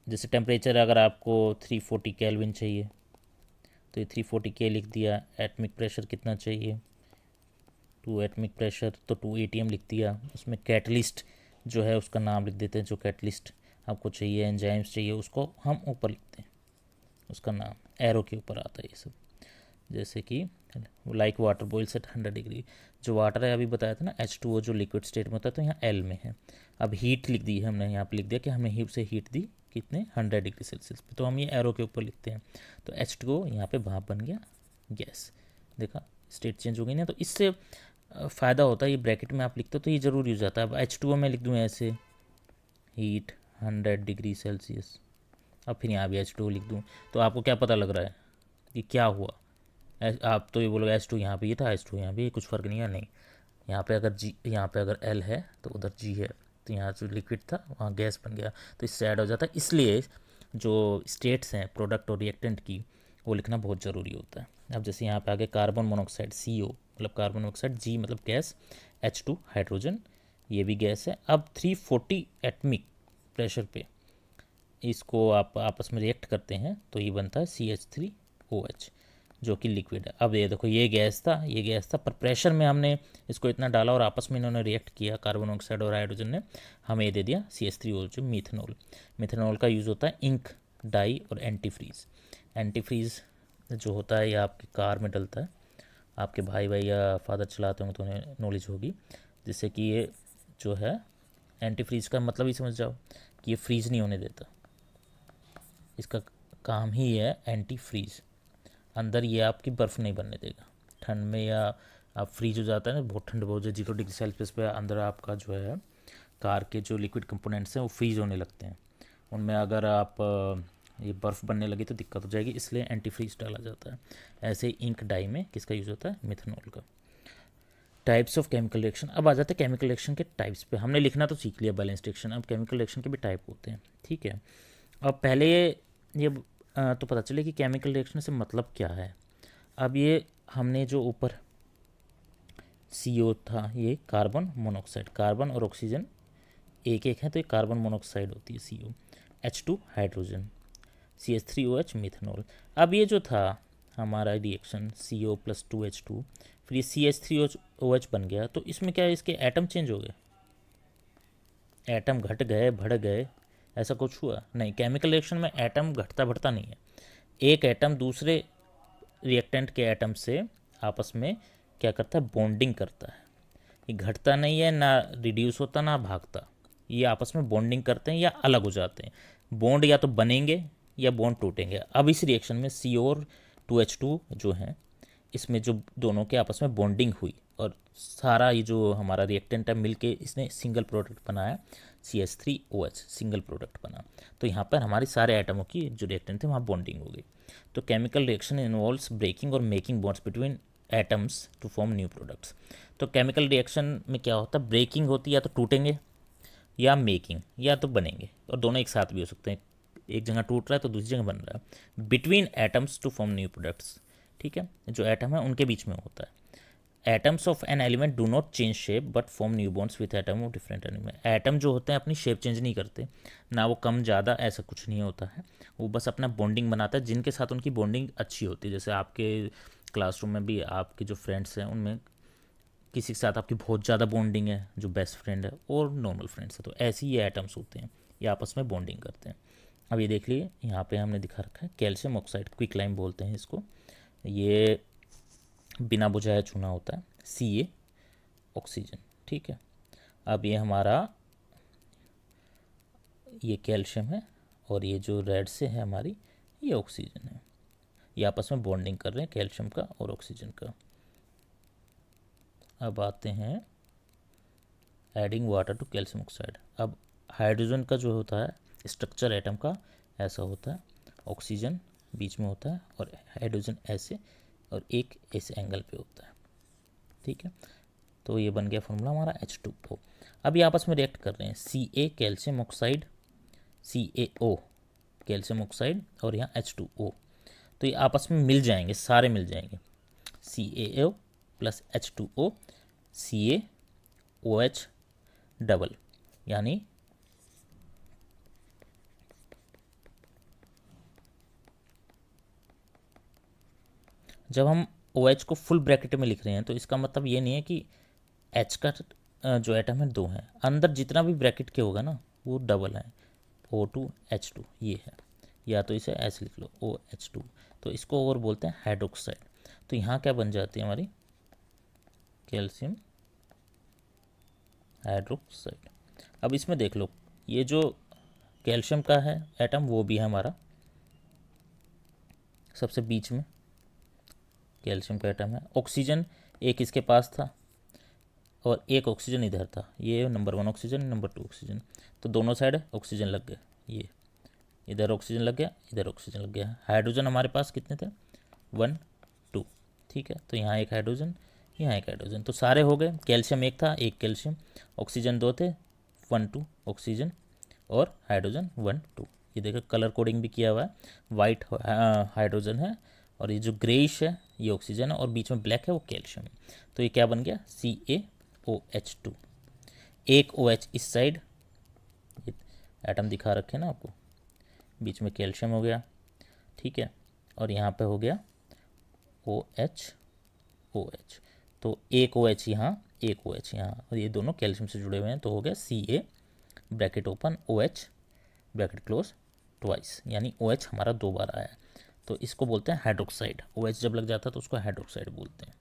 जैसे टेम्परेचर अगर आपको 340 केल्विन चाहिए तो ये 340 के लिख दिया। एटमिक प्रेशर कितना चाहिए? 2 एटमिक प्रेशर तो 2 ATM लिख दिया। उसमें कैटलिस्ट जो है उसका नाम लिख देते हैं, जो कैटलिस्ट आपको चाहिए, एंजाइम्स चाहिए, उसको हम ऊपर लिखते हैं, उसका नाम एरो के ऊपर आता है ये सब। जैसे कि like water boils at 100 degree, जो वाटर है अभी बताया था ना H2O जो लिक्विड स्टेट में होता है, तो यहाँ L में है। अब हीट लिख दी है हमने, यहाँ पे लिख दिया कि हमने उसे हीट दी कितने 100 डिग्री सेल्सियस पे, तो हम ये एरो के ऊपर लिखते हैं। तो H2O यहाँ पे भाप बन गया गैस, देखा स्टेट चेंज हो गई ना। तो इससे फ़ायदा होता है, ये ब्रैकेट में आप लिखते हो तो ये ज़रूरी हो जाता है। अब H2O में लिख दूँ ऐसे हीट 100 डिग्री सेल्सियस, अब फिर यहाँ भी H2O लिख दूँ, तो आपको क्या पता लग रहा है कि क्या हुआ? आप तो ये बोलोगे H2 यहाँ पे ये था, H2 यहाँ पे, कुछ फ़र्क नहीं है। नहीं, यहाँ पे अगर G, यहाँ पे अगर L है तो उधर G है, तो यहाँ जो लिक्विड था वहाँ गैस बन गया, तो इससे ऐड हो जाता है। इसलिए जो स्टेट्स हैं प्रोडक्ट और रिएक्टेंट की, वो लिखना बहुत ज़रूरी होता है। अब जैसे यहाँ पे आगे कार्बन मोनोऑक्साइड CO मतलब कार्बन मोनोऑक्साइड, G मतलब गैस, H2 हाइड्रोजन, ये भी गैस है। अब 340 एटमिक प्रेशर पे इसको आप आपस में रिएक्ट करते हैं तो ये बनता है CH3OH जो कि लिक्विड है। अब ये देखो, ये गैस था, पर प्रेशर में हमने इसको इतना डाला और आपस में इन्होंने रिएक्ट किया, कार्बन मोनोऑक्साइड और हाइड्रोजन ने, हमें ये दे दिया CH3OH मीथेनॉल। मीथेनॉल का यूज़ होता है इंक, डाई और एंटीफ्रीज। एंटीफ्रीज जो होता है ये आपके कार में डलता है, आपके भाई या फादर चलाते होंगे तो उन्हें नॉलेज होगी। जैसे कि ये जो है एंटीफ्रीज का मतलब ही समझ जाओ कि ये फ्रीज नहीं होने देता, इसका काम ही है एंटी फ्रीज। अंदर ये आपकी बर्फ़ नहीं बनने देगा ठंड में, या आप फ्रीज हो जाता है ना, बहुत ठंड बहुत 0 डिग्री सेल्सियस पे अंदर आपका जो है कार के जो लिक्विड कंपोनेंट्स हैं वो फ्रीज होने लगते हैं, उनमें अगर आप ये बर्फ़ बनने लगी तो दिक्कत हो जाएगी, इसलिए एंटी फ्रीज डाला जाता है। ऐसे इंक डाई में किसका यूज़ होता है? मिथेनॉल का। Types of chemical reaction. अब आ जाते हैं केमिकल रिएक्शन के टाइप्स पे। हमने लिखना तो सीख लिया बैलेंस रिएक्शन, अब केमिकल रिएक्शन के भी टाइप होते हैं, ठीक है। अब पहले ये तो पता चले कि केमिकल रिएक्शन से मतलब क्या है। अब ये हमने जो ऊपर CO था, ये कार्बन मोनोऑक्साइड, कार्बन और ऑक्सीजन एक है तो ये कार्बन मोनोऑक्साइड होती है CO। H2 hydrogen, CH3OH methanol. अब ये जो था हमारा रिएक्शन CO + 2H2, फिर ये CH3OH बन गया, तो इसमें क्या है, इसके एटम चेंज हो गए, एटम घट गए, बढ़ गए, ऐसा कुछ हुआ नहीं। केमिकल रिएक्शन में एटम घटता बढ़ता नहीं है, एक एटम दूसरे रिएक्टेंट के एटम से आपस में क्या करता है? बॉन्डिंग करता है। ये घटता नहीं है, ना रिड्यूस होता ना भागता, ये आपस में बॉन्डिंग करते हैं या अलग हो जाते हैं। बॉन्ड या तो बनेंगे या बॉन्ड टूटेंगे। अब इस रिएक्शन में CO और 2H2 जो हैं, इसमें जो दोनों के आपस में बॉन्डिंग हुई और सारा ये जो हमारा रिएक्टेंट है मिलके इसने सिंगल प्रोडक्ट बनाया, CH3OH सिंगल प्रोडक्ट बना। तो यहाँ पर हमारे सारे एटमों की जो रिएक्टेंट थे वहाँ बॉन्डिंग हो गई। तो केमिकल रिएक्शन इन्वॉल्व्स ब्रेकिंग और making bonds between atoms to form new products. तो केमिकल रिएक्शन में क्या होता है? ब्रेकिंग होती है, या तो टूटेंगे या मेकिंग, या तो बनेंगे, और दोनों एक साथ भी हो सकते हैं, एक जगह टूट रहा है तो दूसरी जगह बन रहा है। Between atoms to form new products, ठीक है, जो एटम है उनके बीच में होता है। Atoms of an element do not change shape but form new bonds with atom of different element. Atom जो होते हैं अपनी शेप चेंज नहीं करते, ना वो कम ज़्यादा ऐसा कुछ नहीं होता है, वो बस अपना बॉन्डिंग बनाता है जिनके साथ उनकी बॉन्डिंग अच्छी होती है। जैसे आपके क्लासरूम में भी आपके जो फ्रेंड्स हैं उनमें किसी के साथ आपकी बहुत ज़्यादा बॉन्डिंग है, जो बेस्ट फ्रेंड है, और नॉर्मल फ्रेंड्स है, तो ऐसे ही ये एटम्स होते हैं, ये आपस में बॉन्डिंग करते हैं। अब ये देख लिए यहाँ पे हमने दिखा रखा है कैल्शियम ऑक्साइड, क्विक लाइम बोलते हैं इसको, ये बिना बुझाए चूना होता है, Ca ऑक्सीजन। ठीक है, अब ये हमारा ये कैल्शियम है और ये जो रेड से है हमारी ये ऑक्सीजन है, ये आपस में बॉन्डिंग कर रहे हैं कैल्शियम का और ऑक्सीजन का। अब आते हैं adding water to calcium oxide. अब हाइड्रोजन का जो होता है स्ट्रक्चर एटम का ऐसा होता है, ऑक्सीजन बीच में होता है और हाइड्रोजन ऐसे और एक ऐसे एंगल पे होता है। ठीक है, तो ये बन गया फॉर्मूला हमारा H2O। अब ये आपस में रिएक्ट कर रहे हैं, Ca calcium oxide, CaO calcium oxide और यहाँ H2O, तो ये आपस में मिल जाएंगे, सारे मिल जाएंगे, CaO plus H2O CaOH double, यानी जब हम OH को फुल ब्रैकेट में लिख रहे हैं तो इसका मतलब ये नहीं है कि H का जो एटम है 2 है, अंदर जितना भी ब्रैकेट के होगा ना वो डबल है, O2 H2 ये है, या तो इसे ऐसे लिख लो OH2, तो इसको और बोलते हैं हाइड्रोक्साइड। तो यहाँ क्या बन जाती है हमारी कैल्शियम हाइड्रोक्साइड। अब इसमें देख लो ये जो कैल्शियम का है एटम वो भी है हमारा सबसे बीच में, कैल्शियम का एटम है, ऑक्सीजन एक इसके पास था और एक ऑक्सीजन इधर था, ये नंबर 1 ऑक्सीजन नंबर 2 ऑक्सीजन, तो दोनों साइड ऑक्सीजन लग गए, ये इधर ऑक्सीजन लग गया इधर ऑक्सीजन लग गया। हाइड्रोजन हमारे पास कितने थे 1 2, ठीक है, तो यहाँ एक हाइड्रोजन यहाँ एक हाइड्रोजन, तो सारे हो गए। कैल्शियम एक था, एक कैल्शियम, ऑक्सीजन 2 थे 1 2 ऑक्सीजन और हाइड्रोजन 1 2। ये देखो कलर कोडिंग भी किया हुआ है, वाइट हाइड्रोजन है और ये जो ग्रेइश है ये ऑक्सीजन है और बीच में ब्लैक है वो कैल्शियम है। तो ये क्या बन गया CaOH2, एक OH इस साइड, ये एटम दिखा रखे ना आपको, बीच में कैल्शियम हो गया, ठीक है, और यहाँ पे हो गया OH, तो एक OH यहाँ एक OH यहाँ, और ये दोनों कैल्शियम से जुड़े हुए हैं, तो हो गया Ca bracket open OH bracket close twice, यानी OH हमारा 2 बार आया है, तो इसको बोलते हैं हाइड्रोक्साइड। OH जब लग जाता है तो उसको हाइड्रोक्साइड बोलते हैं।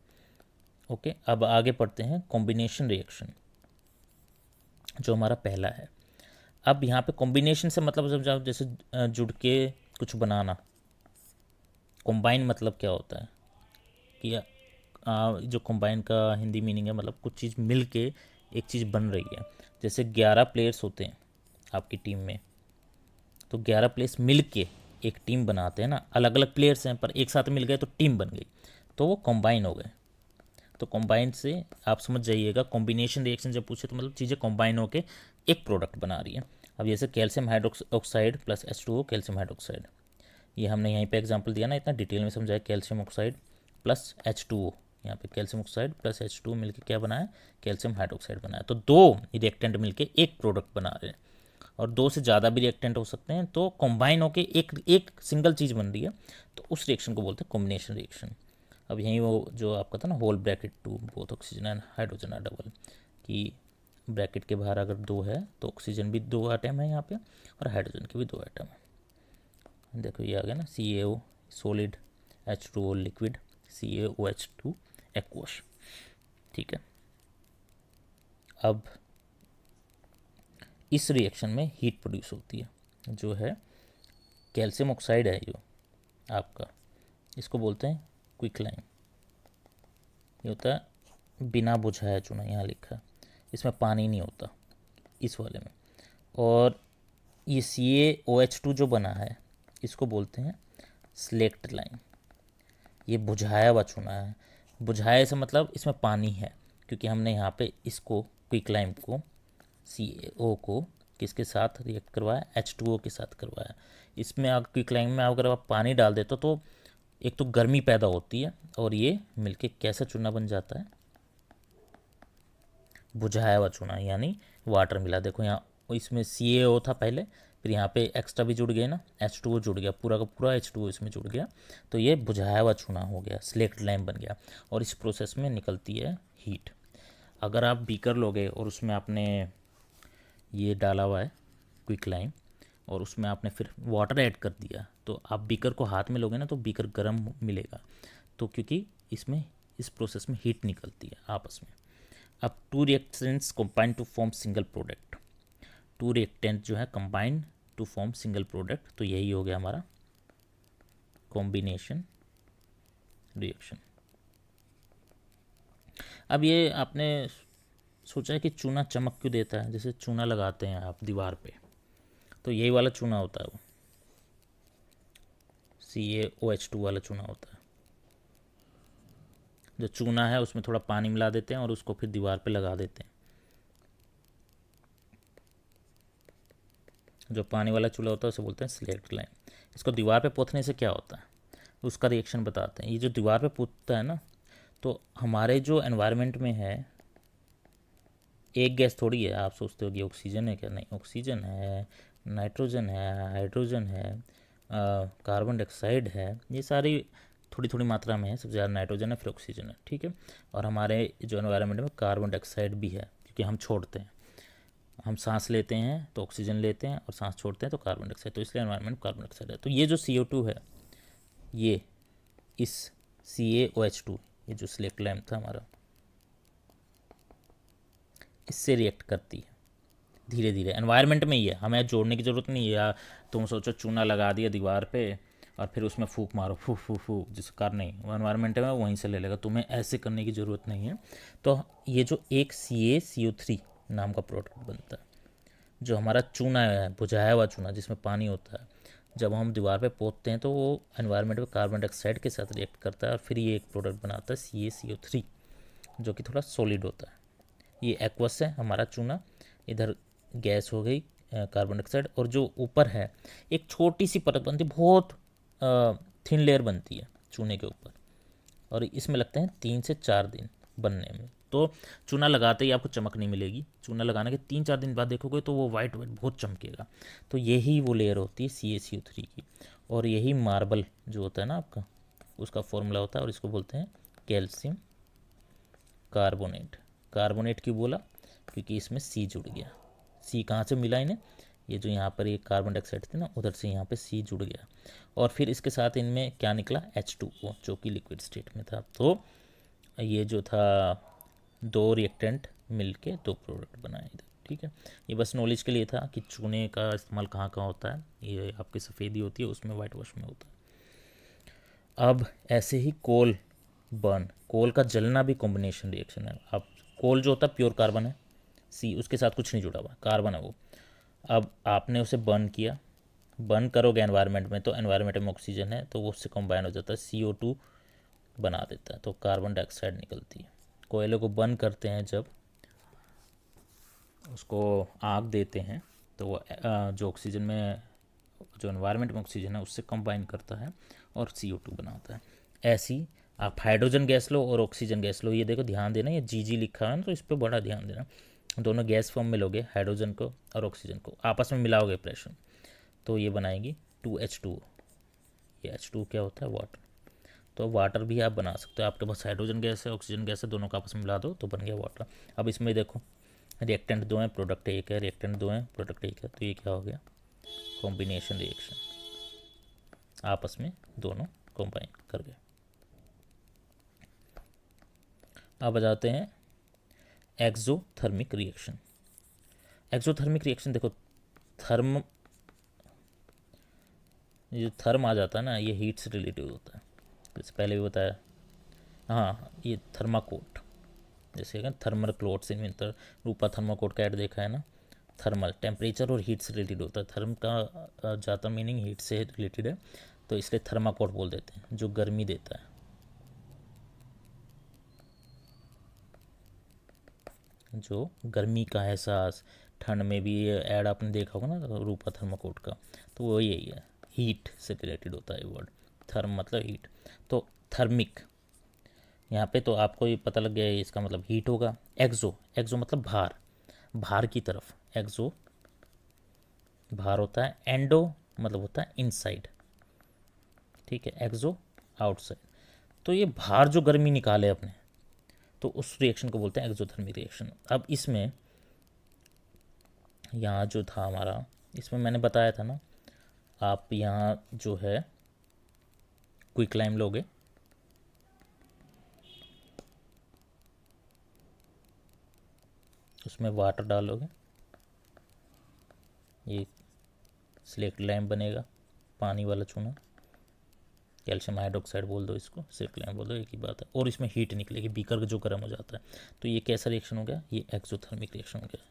ओके, अब आगे पढ़ते हैं कॉम्बिनेशन रिएक्शन, जो हमारा पहला है। अब यहाँ पे कॉम्बिनेशन से मतलब जब जैसे जुड़ के कुछ बनाना, कॉम्बाइन मतलब क्या होता है कि जो कॉम्बाइन का हिंदी मीनिंग है मतलब कुछ चीज़ मिल के एक चीज़ बन रही है। जैसे 11 प्लेयर्स होते हैं आपकी टीम में, तो 11 प्लेयर्स मिल के एक टीम बनाते हैं ना, अलग अलग प्लेयर्स हैं पर एक साथ मिल गए तो टीम बन गई, तो वो कॉम्बाइन हो गए। तो कॉम्बाइन से आप समझ जाइएगा, कॉम्बिनेशन रिएक्शन जब पूछे तो मतलब चीज़ें कॉम्बाइन होके एक प्रोडक्ट बना रही है। अब जैसे calcium hydroxide plus H2O calcium hydroxide, ये हमने यहीं पे एग्जांपल दिया ना, इतना डिटेल में समझाया, कैल्शियम ऑक्साइड प्लस H2O, यहाँ पे कैल्शियम ऑक्साइड प्लस H2O मिलके क्या बनाया, कैल्शियम हाइड्रोक्साइड बनाया। तो 2 रिएक्टेंट मिलके एक प्रोडक्ट बना रहे हैं, और 2 से ज़्यादा भी रिएक्टेंट हो सकते हैं, तो कॉम्बाइन होके एक सिंगल चीज़ बन रही है, तो उस रिएक्शन को बोलते हैं कॉम्बिनेशन रिएक्शन। अब यहीं वो जो आपका था ना whole bracket 2 both oxygen and hydrogen are double, कि ब्रैकेट के बाहर अगर 2 है तो ऑक्सीजन भी 2 आइटम है यहाँ पे और हाइड्रोजन के भी 2 आइटम है। देखो ये आ गया ना CaO solid, H2O liquid, CaOH2 aqueous, ठीक है। अब इस रिएक्शन में हीट प्रोड्यूस होती है, जो है कैल्शियम ऑक्साइड है जो आपका, इसको बोलते हैं क्विक लाइम। ये होता है बिना बुझाया चूना, यहाँ लिखा है, इसमें पानी नहीं होता इस वाले में। और ये CaOH2 जो बना है इसको बोलते हैं स्लेक्ट लाइम, ये बुझाया हुआ चूना है। बुझाए से मतलब इसमें पानी है, क्योंकि हमने यहाँ पे इसको क्विक लाइम को CaO को किसके साथ रिएक्ट करवाया, H2O के साथ करवाया। इसमें अगर क्विक लाइम में अगर आप पानी डाल देते तो एक तो गर्मी पैदा होती है और ये मिलके कैसा चूना बन जाता है, बुझाया हुआ चूना यानी वाटर मिला। देखो यहाँ इसमें CaO था पहले, फिर यहाँ पे एक्स्ट्रा भी जुड़ गया ना, H2O जुड़ गया, पूरा का पूरा H2O इसमें जुड़ गया, तो ये बुझाया हुआ चूना हो गया, स्लेक्ट लाइम बन गया। और इस प्रोसेस में निकलती है हीट। अगर आप बीकर लोगे और उसमें आपने ये डाला हुआ है क्विक लाइम और उसमें आपने फिर वाटर ऐड कर दिया, तो आप बीकर को हाथ में लोगे ना तो बीकर गर्म मिलेगा, तो क्योंकि इसमें इस प्रोसेस में हीट निकलती है आपस में। अब two reactants combine to form single product, two reactant जो है combine to form single product, तो यही हो गया हमारा कॉम्बिनेशन रिएक्शन। अब ये आपने सोचा है कि चूना चमक क्यों देता है, जैसे चूना लगाते हैं आप दीवार पे, तो यही वाला चूना होता है, वो CaOH2 वाला चूना होता है। जो चूना है उसमें थोड़ा पानी मिला देते हैं और उसको फिर दीवार पे लगा देते हैं। जो पानी वाला चूल्हा होता है उसे बोलते हैं स्लेक्ट लाइम। इसको दीवार पे पोतने से क्या होता है उसका रिएक्शन बताते हैं। ये जो दीवार पे पोतता है ना, तो हमारे जो एनवायरनमेंट में है एक गैस थोड़ी है, आप सोचते हो कि ऑक्सीजन है क्या, नहीं, ऑक्सीजन है, नाइट्रोजन है, हाइड्रोजन है, कार्बन डाइऑक्साइड है, ये सारी थोड़ी थोड़ी मात्रा में है, सबसे ज़्यादा नाइट्रोजन है फिर ऑक्सीजन है, ठीक है। और हमारे जो एनवायरनमेंट में कार्बन डाइऑक्साइड भी है, क्योंकि हम छोड़ते हैं, हम सांस लेते हैं तो ऑक्सीजन लेते हैं और सांस छोड़ते हैं तो कार्बन डाइऑक्साइड, तो इसलिए एनवायरनमेंट कार्बन डाइऑक्साइड है। तो ये जो CO2 है ये इस CaOH2, ये जो स्लेक्ट लैम्प था हमारा, इससे रिएक्ट करती है धीरे धीरे। एनवायरनमेंट में ही है, हमें जोड़ने की ज़रूरत नहीं है। या तुम सोचो चूना लगा दिया दीवार पे और फिर उसमें फूक मारो, फू फू फू, जिस कार नहीं, वो एनवायरनमेंट में वहीं से ले लेगा, तुम्हें ऐसे करने की ज़रूरत नहीं है। तो ये जो एक CaCO3 नाम का प्रोडक्ट बनता है, जो हमारा चूना है, बुझाया हुआ चूना जिसमें पानी होता है, जब हम दीवार पे पोतते हैं तो वो एनवायरनमेंट में कार्बन डाइऑक्साइड के साथ रिएक्ट करता है और फिर ये एक प्रोडक्ट बनाता है CaCO3, जो कि थोड़ा सॉलिड होता है। ये एक्वस है हमारा चूना, इधर गैस हो गई कार्बन डाइऑक्साइड, और जो ऊपर है एक छोटी सी परत बनती है, बहुत थिन लेयर बनती है चूने के ऊपर, और इसमें लगते हैं 3 से 4 दिन बनने में। तो चूना लगाते ही आपको चमक नहीं मिलेगी, चूना लगाने के 3-4 दिन बाद देखोगे तो वो वाइट वाइट बहुत चमकेगा। तो यही वो लेयर होती है CaCO3 की, और यही मार्बल जो होता है ना आपका, उसका फॉर्मूला होता है, और इसको बोलते हैं कैल्शियम कार्बोनेट। कार्बोनेट क्यों बोला, क्योंकि इसमें C जुड़ गया। C कहाँ से मिला इन्हें, ये जो यहाँ पर ये कार्बन डाइऑक्साइड थे ना, उधर से यहाँ पे C जुड़ गया, और फिर इसके साथ इनमें क्या निकला, H2O, जो कि लिक्विड स्टेट में था। तो ये जो था दो रिएक्टेंट मिलके दो प्रोडक्ट बनाए इधर, ठीक है। ये बस नॉलेज के लिए था कि चूने का इस्तेमाल कहाँ कहाँ होता है। ये आपकी सफ़ेदी होती है उसमें, वाइट वॉश में होता है। अब ऐसे ही कोल बर्न, कोल का जलना भी कॉम्बिनेशन रिएक्शन है। अब कोल जो होता है प्योर कार्बन है, C, उसके साथ कुछ नहीं जुड़ा हुआ, कार्बन है वो। अब आपने उसे बर्न किया, बर्न करोगे एनवायरनमेंट में, तो एनवायरनमेंट में ऑक्सीजन है तो वो उससे कंबाइन हो जाता है, CO2 बना देता है, तो कार्बन डाइऑक्साइड निकलती है। कोयले को बर्न करते हैं, जब उसको आग देते हैं तो वो जो ऑक्सीजन में, जो एनवायरनमेंट में ऑक्सीजन है उससे कंबाइन करता है और CO2 बनाता है। ऐसी आप हाइड्रोजन गैस लो और ऑक्सीजन गैस लो, ये देखो ध्यान देना, ये GG लिखा है ना, तो इस पर बड़ा ध्यान देना। दोनों गैस फॉर्म में लोगे, हाइड्रोजन को और ऑक्सीजन को आपस में मिलाओगे प्रेशर, तो ये बनाएगी 2H2O। ये H2 क्या होता है, वाटर। तो वाटर भी आप बना सकते हो, आपके पास हाइड्रोजन गैस है, ऑक्सीजन गैस है, दोनों को आपस में मिला दो तो बन गया वाटर। अब इसमें देखो रिएक्टेंट 2 है, प्रोडक्ट 1 है, रिएक्टेंट 2 है, प्रोडक्ट 1 है, तो ये क्या हो गया, कॉम्बिनेशन रिएक्शन, आपस में दोनों कंबाइन कर गए। अब आ जाते हैं एक्सोथर्मिक रिएक्शन। एक्सोथर्मिक रिएक्शन देखो, थर्म, ये जो थर्म आ जाता है ना, ये हीट से रिलेटेड होता है, जैसे पहले भी बताया। हाँ, ये थर्माकोट, जैसे कि थर्मल क्लोथ्स इन विंटर, रूपा थर्माकोट का ऐड देखा है ना। थर्मल टेम्परेचर और हीट से रिलेटेड होता है, थर्म का ज़्यादा मीनिंग हीट से रिलेटेड है, तो इसलिए थर्माकोट बोल देते हैं, जो गर्मी देता है, जो गर्मी का एहसास। ठंड में भी ये ऐड आपने देखा होगा ना रूपा थर्माकोट का, तो वो यही है, हीट से रिलेटेड होता है वर्ड, थर्म मतलब हीट। तो थर्मिक, यहाँ पे तो आपको ये पता लग गया है, इसका मतलब हीट होगा। एक्सो, एक्सो मतलब बाहर, बाहर की तरफ, एक्सो बाहर होता है। एंडो मतलब होता है इनसाइड, ठीक है, एक्सो आउटसाइड। तो ये बाहर जो गर्मी निकाले अपने, तो उस रिएक्शन को बोलते हैं एक्सोथर्मिक रिएक्शन। अब इसमें यहाँ जो था हमारा, इसमें मैंने बताया था ना, आप यहाँ जो है क्विकलाइम लोगे, उसमें वाटर डालोगे, ये सिलेक्ट लाइम बनेगा, पानी वाला चूना, कैल्शियम हाइड्रोक्साइड बोल दो इसको, सिलेक्ट लाइम बोल दो, एक ही बात है। और इसमें हीट निकलेगी, बीकर जो गर्म हो जाता है। तो ये कैसा रिएक्शन हो गया, ये एक्सोथर्मिक रिएक्शन हो गया।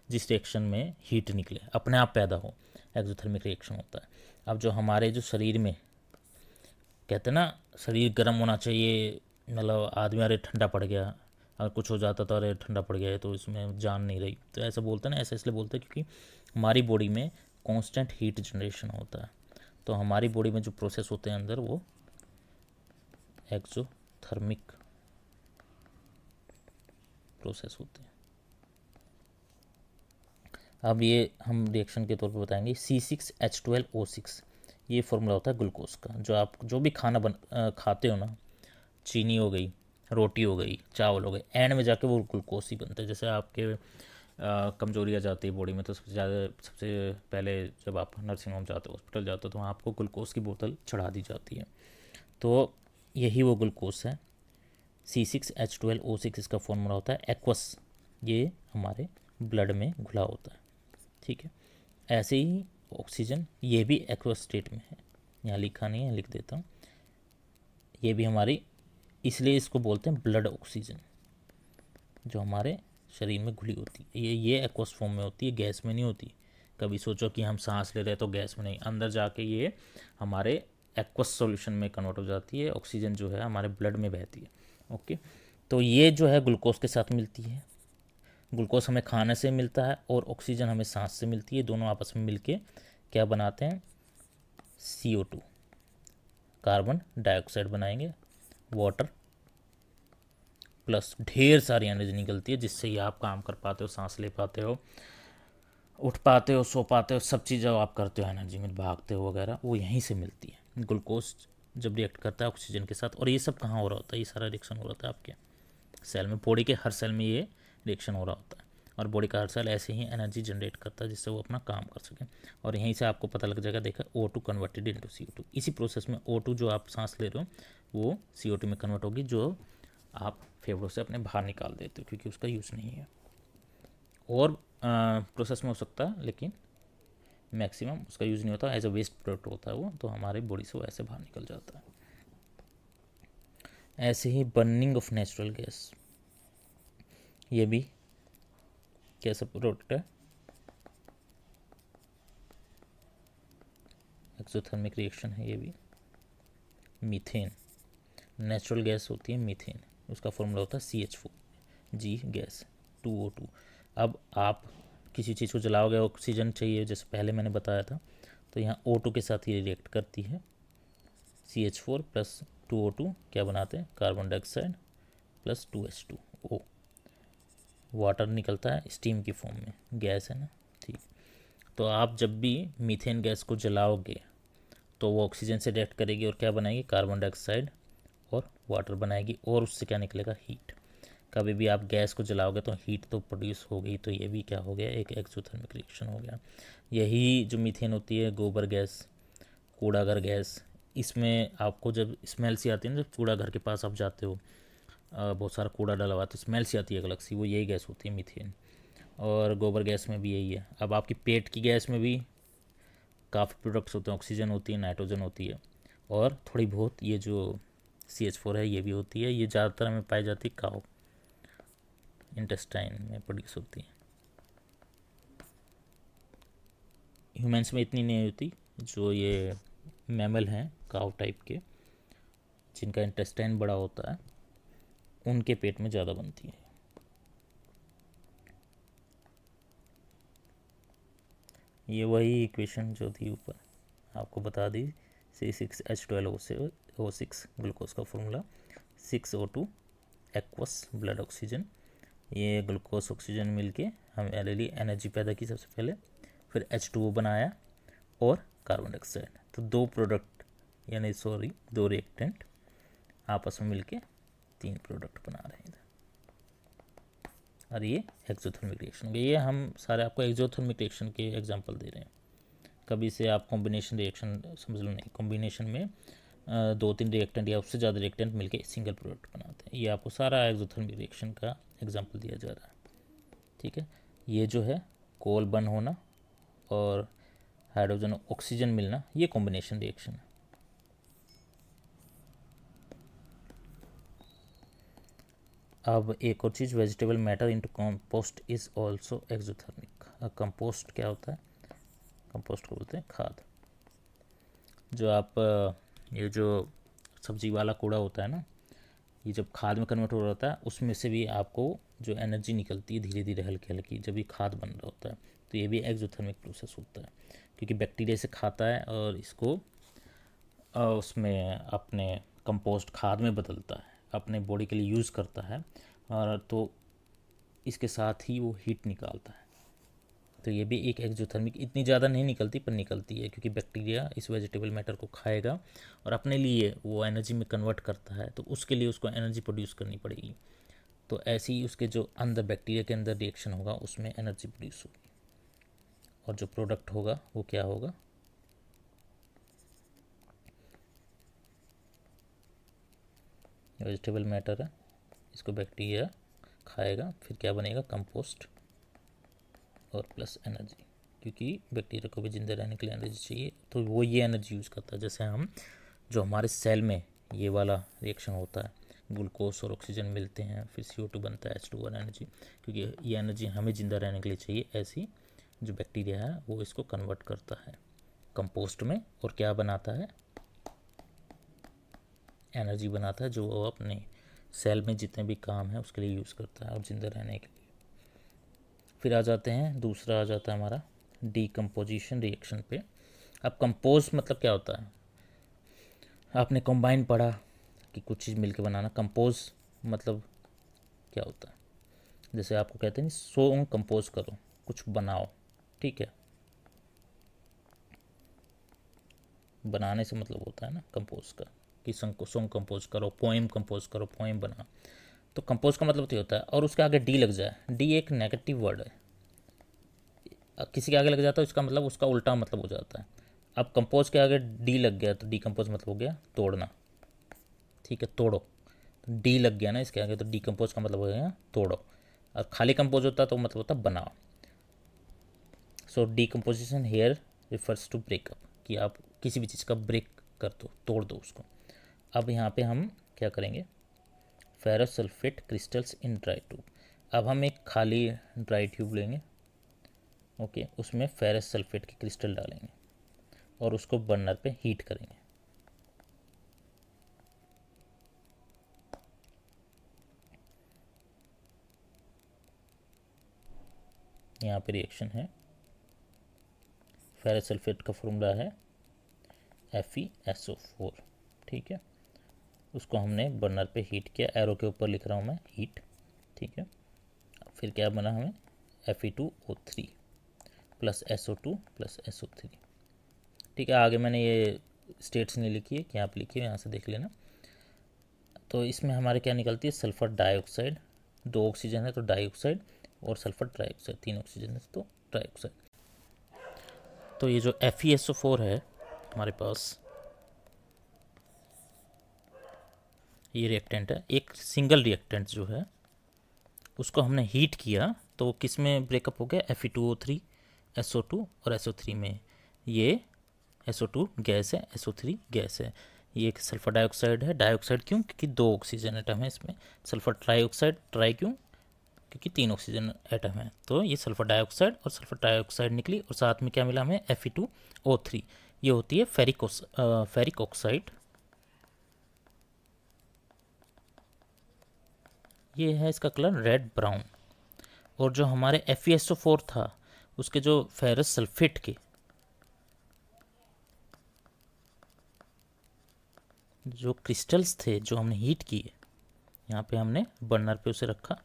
जिस रिएक्शन में हीट निकले, अपने आप पैदा हो, एक्सोथर्मिक रिएक्शन होता है। अब जो हमारे जो शरीर में कहते हैं ना, शरीर गर्म होना चाहिए, मतलब आदमी अरे ठंडा पड़ गया, अगर कुछ हो जाता तो अरे ठंडा पड़ गया है तो इसमें जान नहीं रही, तो ऐसा बोलते हैं ना, ऐसा इसलिए बोलते हैं क्योंकि हमारी बॉडी में कांस्टेंट हीट जनरेशन होता है। तो हमारी बॉडी में जो प्रोसेस होते हैं अंदर, वो एक्सोथर्मिक प्रोसेस होते हैं। अब ये हम रिएक्शन के तौर पर बताएंगे। C6H12O6, ये फॉर्मूला होता है ग्लूकोज का। जो आप जो भी खाना खाते हो ना, चीनी हो गई, रोटी हो गई, चावल हो गए, एंड में जाके वो ग्लूकोज ही बनता है। जैसे आपके कमजोरी आ जाती है बॉडी में, तो सबसे पहले जब आप नर्सिंग होम जाते हो, हॉस्पिटल जाते हो, तो वहाँ आपको ग्लूकोज की बोतल चढ़ा दी जाती है। तो यही वो ग्लूकोज है। C6H12O6 इसका फॉर्मूला होता है। एक्वस, ये हमारे ब्लड में घुला होता है, ठीक है। ऐसे ही ऑक्सीजन, ये भी एक्वस स्टेट में है, यहाँ लिखा नहीं है, लिख देता हूँ। ये भी हमारी, इसलिए इसको बोलते हैं ब्लड ऑक्सीजन, जो हमारे शरीर में घुली होती है। ये एक्वस फॉर्म में होती है, गैस में नहीं होती। कभी सोचो कि हम सांस ले रहे हैं तो गैस में नहीं, अंदर जाके ये हमारे एक्वस सॉल्यूशन में कन्वर्ट हो जाती है। ऑक्सीजन जो है हमारे ब्लड में बहती है। ओके, तो ये जो है ग्लूकोज के साथ मिलती है। ग्लूकोज हमें खाने से मिलता है और ऑक्सीजन हमें सांस से मिलती है। दोनों आपस में मिलके क्या बनाते हैं, CO2, कार्बन डाइऑक्साइड बनाएंगे। वाटर प्लस ढेर सारी एनर्जी निकलती है, जिससे ही आप काम कर पाते हो, सांस ले पाते हो, उठ पाते हो, सो पाते हो, सब चीज़ जो आप करते हो एनर्जी में, भागते हो वगैरह, वो यहीं से मिलती है। ग्लूकोज जब रिएक्ट करता है ऑक्सीजन के साथ, और ये सब कहाँ हो रहा होता है, ये सारा रिएक्शन हो रहा है आपके सेल में, बॉडी के हर सेल में ये रिएक्शन हो रहा होता है। और बॉडी का हर सेल ऐसे ही एनर्जी जनरेट करता है जिससे वो अपना काम कर सके। और यहीं से आपको पता लग जाएगा, देखा, O2 कन्वर्टेड इनटू CO2। इसी प्रोसेस में O2 जो आप सांस ले रहे हो वो CO2 में कन्वर्ट होगी, जो आप फेफड़ों से अपने बाहर निकाल देते हो क्योंकि उसका यूज़ नहीं है। और प्रोसेस में हो सकता है, लेकिन मैक्सिमम उसका यूज़ नहीं होता, एज अ वेस्ट प्रोडक्ट होता है वो, तो हमारे बॉडी से वो ऐसे बाहर निकल जाता है। ऐसे ही बर्निंग ऑफ नेचुरल गैस, ये भी कैसा प्रोडक्ट है, एक्सोथर्मिक रिएक्शन है ये भी। मीथेन, नेचुरल गैस होती है मीथेन, उसका फॉर्मूला होता है CH4G गैस 2O2। अब आप किसी चीज़ को जलाओगे, ऑक्सीजन चाहिए, जैसे पहले मैंने बताया था, तो यहाँ O2 के साथ ये रिएक्ट करती है। CH4 प्लस 2O2 क्या बनाते हैं, carbon dioxide plus 2H2O, water निकलता है स्टीम की फॉर्म में, गैस है ना, ठीक। तो आप जब भी मीथेन गैस को जलाओगे तो वो ऑक्सीजन से रिएक्ट करेगी और क्या बनाएगी, कार्बन डाइऑक्साइड और वाटर बनाएगी, और उससे क्या निकलेगा, हीट। कभी भी आप गैस को जलाओगे तो हीट तो प्रोड्यूस हो गई, तो ये भी क्या हो गया, एक एक्सोथर्मिक रिएक्शन हो गया। यही जो मीथेन होती है, गोबर गैस, कूड़ाघर गैस, इसमें आपको जब स्मेल सी आती है ना, जब कूड़ाघर के पास आप जाते हो, बहुत सारा कूड़ा डला हुआ, तो स्मेल सी आती है अलग सी, वो यही गैस होती है मीथेन। और गोबर गैस में भी यही है। अब आपकी पेट की गैस में भी काफ़ी प्रोडक्ट्स होते हैं, ऑक्सीजन होती है, नाइट्रोजन होती है, और थोड़ी बहुत ये जो CH4 है ये भी होती है। ये ज़्यादातर हमें पाई जाती है काउ इंटेस्टाइन में प्रोड्यूस होती है, ह्यूमंस में इतनी नहीं होती। जो ये मैमल हैं काउ टाइप के, जिनका इंटेस्टाइन बड़ा होता है, उनके पेट में ज़्यादा बनती है। ये वही इक्वेशन जो थी ऊपर आपको बता दी, C6H12O6 ग्लूकोज का formula, 6O2 aqueous blood oxygen, ये ग्लूकोज ऑक्सीजन मिलके हमारे लिए एनर्जी पैदा की सबसे पहले, फिर H2O बनाया और कार्बन डाइऑक्साइड। तो दो प्रोडक्ट यानी दो रिएक्टेंट आपस में मिलके 3 प्रोडक्ट बना रहे हैं। और ये एक्सोथर्मिक रिएक्शन हो गया। ये हम सारे आपको एक्सोथर्मिक रिएक्शन के एग्जांपल दे रहे हैं। कभी से आप कॉम्बिनेशन रिएक्शन समझ लो नहीं, कॉम्बिनेशन में 2-3 रिएक्टेंट या उससे ज़्यादा रिएक्टेंट मिलके सिंगल प्रोडक्ट बनाते हैं। ये आपको सारा एक्सोथर्मिक रिएक्शन का एग्जांपल दिया जा रहा है। ठीक है, ये जो है कोल बर्न होना और हाइड्रोजन ऑक्सीजन मिलना, ये कॉम्बिनेशन रिएक्शन है। अब एक और चीज़, vegetable matter into compost is also exothermic. Compost क्या होता है? कंपोस्ट को बोलते हैं खाद। जो आप ये जो सब्जी वाला कूड़ा होता है ना, ये जब खाद में कन्वर्ट हो रहा होता है, उसमें से भी आपको जो एनर्जी निकलती है धीरे धीरे हल्की हल्की, जब ये खाद बन रहा होता है, तो ये भी एक्सोथर्मिक प्रोसेस होता है। क्योंकि बैक्टीरिया से खाता है और इसको उसमें अपने कंपोस्ट खाद में बदलता है, अपने बॉडी के लिए यूज़ करता है, और तो इसके साथ ही वो हीट निकालता है। तो ये भी एक एक्सोथर्मिक, इतनी ज़्यादा नहीं निकलती पर निकलती है, क्योंकि बैक्टीरिया इस वेजिटेबल मैटर को खाएगा और अपने लिए वो एनर्जी में कन्वर्ट करता है, तो उसके लिए उसको एनर्जी प्रोड्यूस करनी पड़ेगी। तो ऐसे ही उसके जो अंदर बैक्टीरिया के अंदर रिएक्शन होगा उसमें एनर्जी प्रोड्यूस होगी, और जो प्रोडक्ट होगा वो क्या होगा? वेजिटेबल मैटर है, इसको बैक्टीरिया खाएगा, फिर क्या बनेगा? कंपोस्ट और प्लस एनर्जी, क्योंकि बैक्टीरिया को भी जिंदा रहने के लिए एनर्जी चाहिए, तो वो ये एनर्जी यूज़ करता है। जैसे हम जो हमारे सेल में ये वाला रिएक्शन होता है, ग्लूकोज और ऑक्सीजन मिलते हैं, फिर CO2 बनता है, H2 और एनर्जी, क्योंकि ये एनर्जी हमें जिंदा रहने के लिए चाहिए। ऐसी जो बैक्टीरिया है वो इसको कन्वर्ट करता है कंपोस्ट में, और क्या बनाता है? एनर्जी बनाता है, जो वो अपने सेल में जितने भी काम है उसके लिए यूज़ करता है और जिंदा रहने के लिए। फिर आ जाते हैं, दूसरा आ जाता है हमारा डीकम्पोजिशन रिएक्शन पे। अब कंपोज मतलब क्या होता है? आपने कंबाइन पढ़ा कि कुछ चीज़ मिलके बनाना। कंपोज मतलब क्या होता है? जैसे आपको कहते हैं सॉन्ग कंपोज करो, कुछ बनाओ, ठीक है। बनाने से मतलब होता है ना कंपोज का, कि सॉन्ग कंपोज करो, पोएम कंपोज करो, पोएम बना। तो कंपोज का मतलब तो होता है, और उसके आगे डी लग जाए। डी एक नेगेटिव वर्ड है, किसी के आगे लग जाता है इसका मतलब उसका उल्टा मतलब हो जाता है। अब कंपोज के आगे डी लग गया तो डीकम्पोज मतलब हो गया तोड़ना, ठीक है, तोड़ो। तो डी लग गया ना इसके आगे, तो डीकम्पोज का मतलब हो गया तोड़ो। और खाली कंपोज होता तो मतलब होता बनाओ। So decomposition here refers to breakup, कि आप किसी भी चीज़ का ब्रेक कर दो, तोड़ दो उसको। अब यहाँ पे हम क्या करेंगे? Ferrous sulphate crystals in dry tube. अब हम एक खाली ड्राई ट्यूब लेंगे, ओके, उसमें फेरस सल्फेट के क्रिस्टल डालेंगे और उसको बर्नर पे हीट करेंगे। यहाँ पे रिएक्शन है, फेरस सल्फेट का फॉर्मूला है FeSO4, ठीक है। उसको हमने बर्नर पे हीट किया, एरो के ऊपर लिख रहा हूँ मैं हीट, ठीक है। फिर क्या बना हमें? Fe2O3 plus SO2 plus SO3, ठीक है। आगे मैंने ये स्टेट्स नहीं लिखी है, यहाँ पे लिखी है, यहाँ से देख लेना। तो इसमें हमारे क्या निकलती है? सल्फर डाइऑक्साइड, 2 ऑक्सीजन है तो डाइऑक्साइड, और सल्फर ट्राइऑक्साइड, 3 ऑक्सीजन है तो ट्राइऑक्साइड। तो ये जो FeSO4 है हमारे पास, ये रिएक्टेंट है, एक सिंगल रिएक्टेंट जो है उसको हमने हीट किया, तो किस में ब्रेकअप हो गया? Fe2O3 SO2 और SO3 में। ये SO2 गैस है, SO3 गैस है। ये एक सल्फर डाइऑक्साइड है। डाइऑक्साइड क्यों? क्योंकि 2 ऑक्सीजन एटम है इसमें। सल्फर ट्राइऑक्साइड, ट्राई क्यों? क्योंकि 3 ऑक्सीजन एटम है। तो ये सल्फर डाइऑक्साइड और सल्फर ट्राइऑक्साइड निकली, और साथ में क्या मिला हमें? Fe2O3। ये होती है फेरिक ऑक्साइड। ये है इसका कलर रेड ब्राउन। और जो हमारे FeSO4 था उसके जो फेरस सल्फेट के जो क्रिस्टल्स थे जो हमने हीट किए, यहाँ पे हमने बर्नर पे उसे रखा,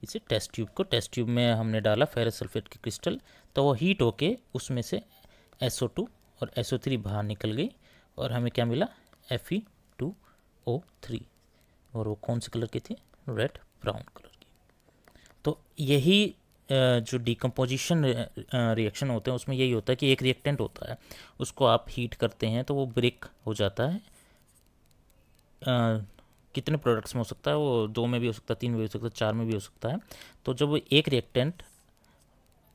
इसे टेस्ट ट्यूब में हमने डाला फेरस सल्फेट की क्रिस्टल, तो वो हीट होके उसमें से SO2 और SO3 बाहर निकल गई और हमें क्या मिला, Fe2O3, और वो कौन से कलर की थी, रेड ब्राउन कलर की। तो यही जो डिकम्पोजिशन रिएक्शन होते हैं उसमें यही होता है कि एक रिएक्टेंट होता है, उसको आप हीट करते हैं तो वो ब्रेक हो जाता है। कितने प्रोडक्ट्स में हो सकता है, वो 2 में भी हो सकता है, 3 में भी हो सकता है, 4 में भी हो सकता है। तो जब एक रिएक्टेंट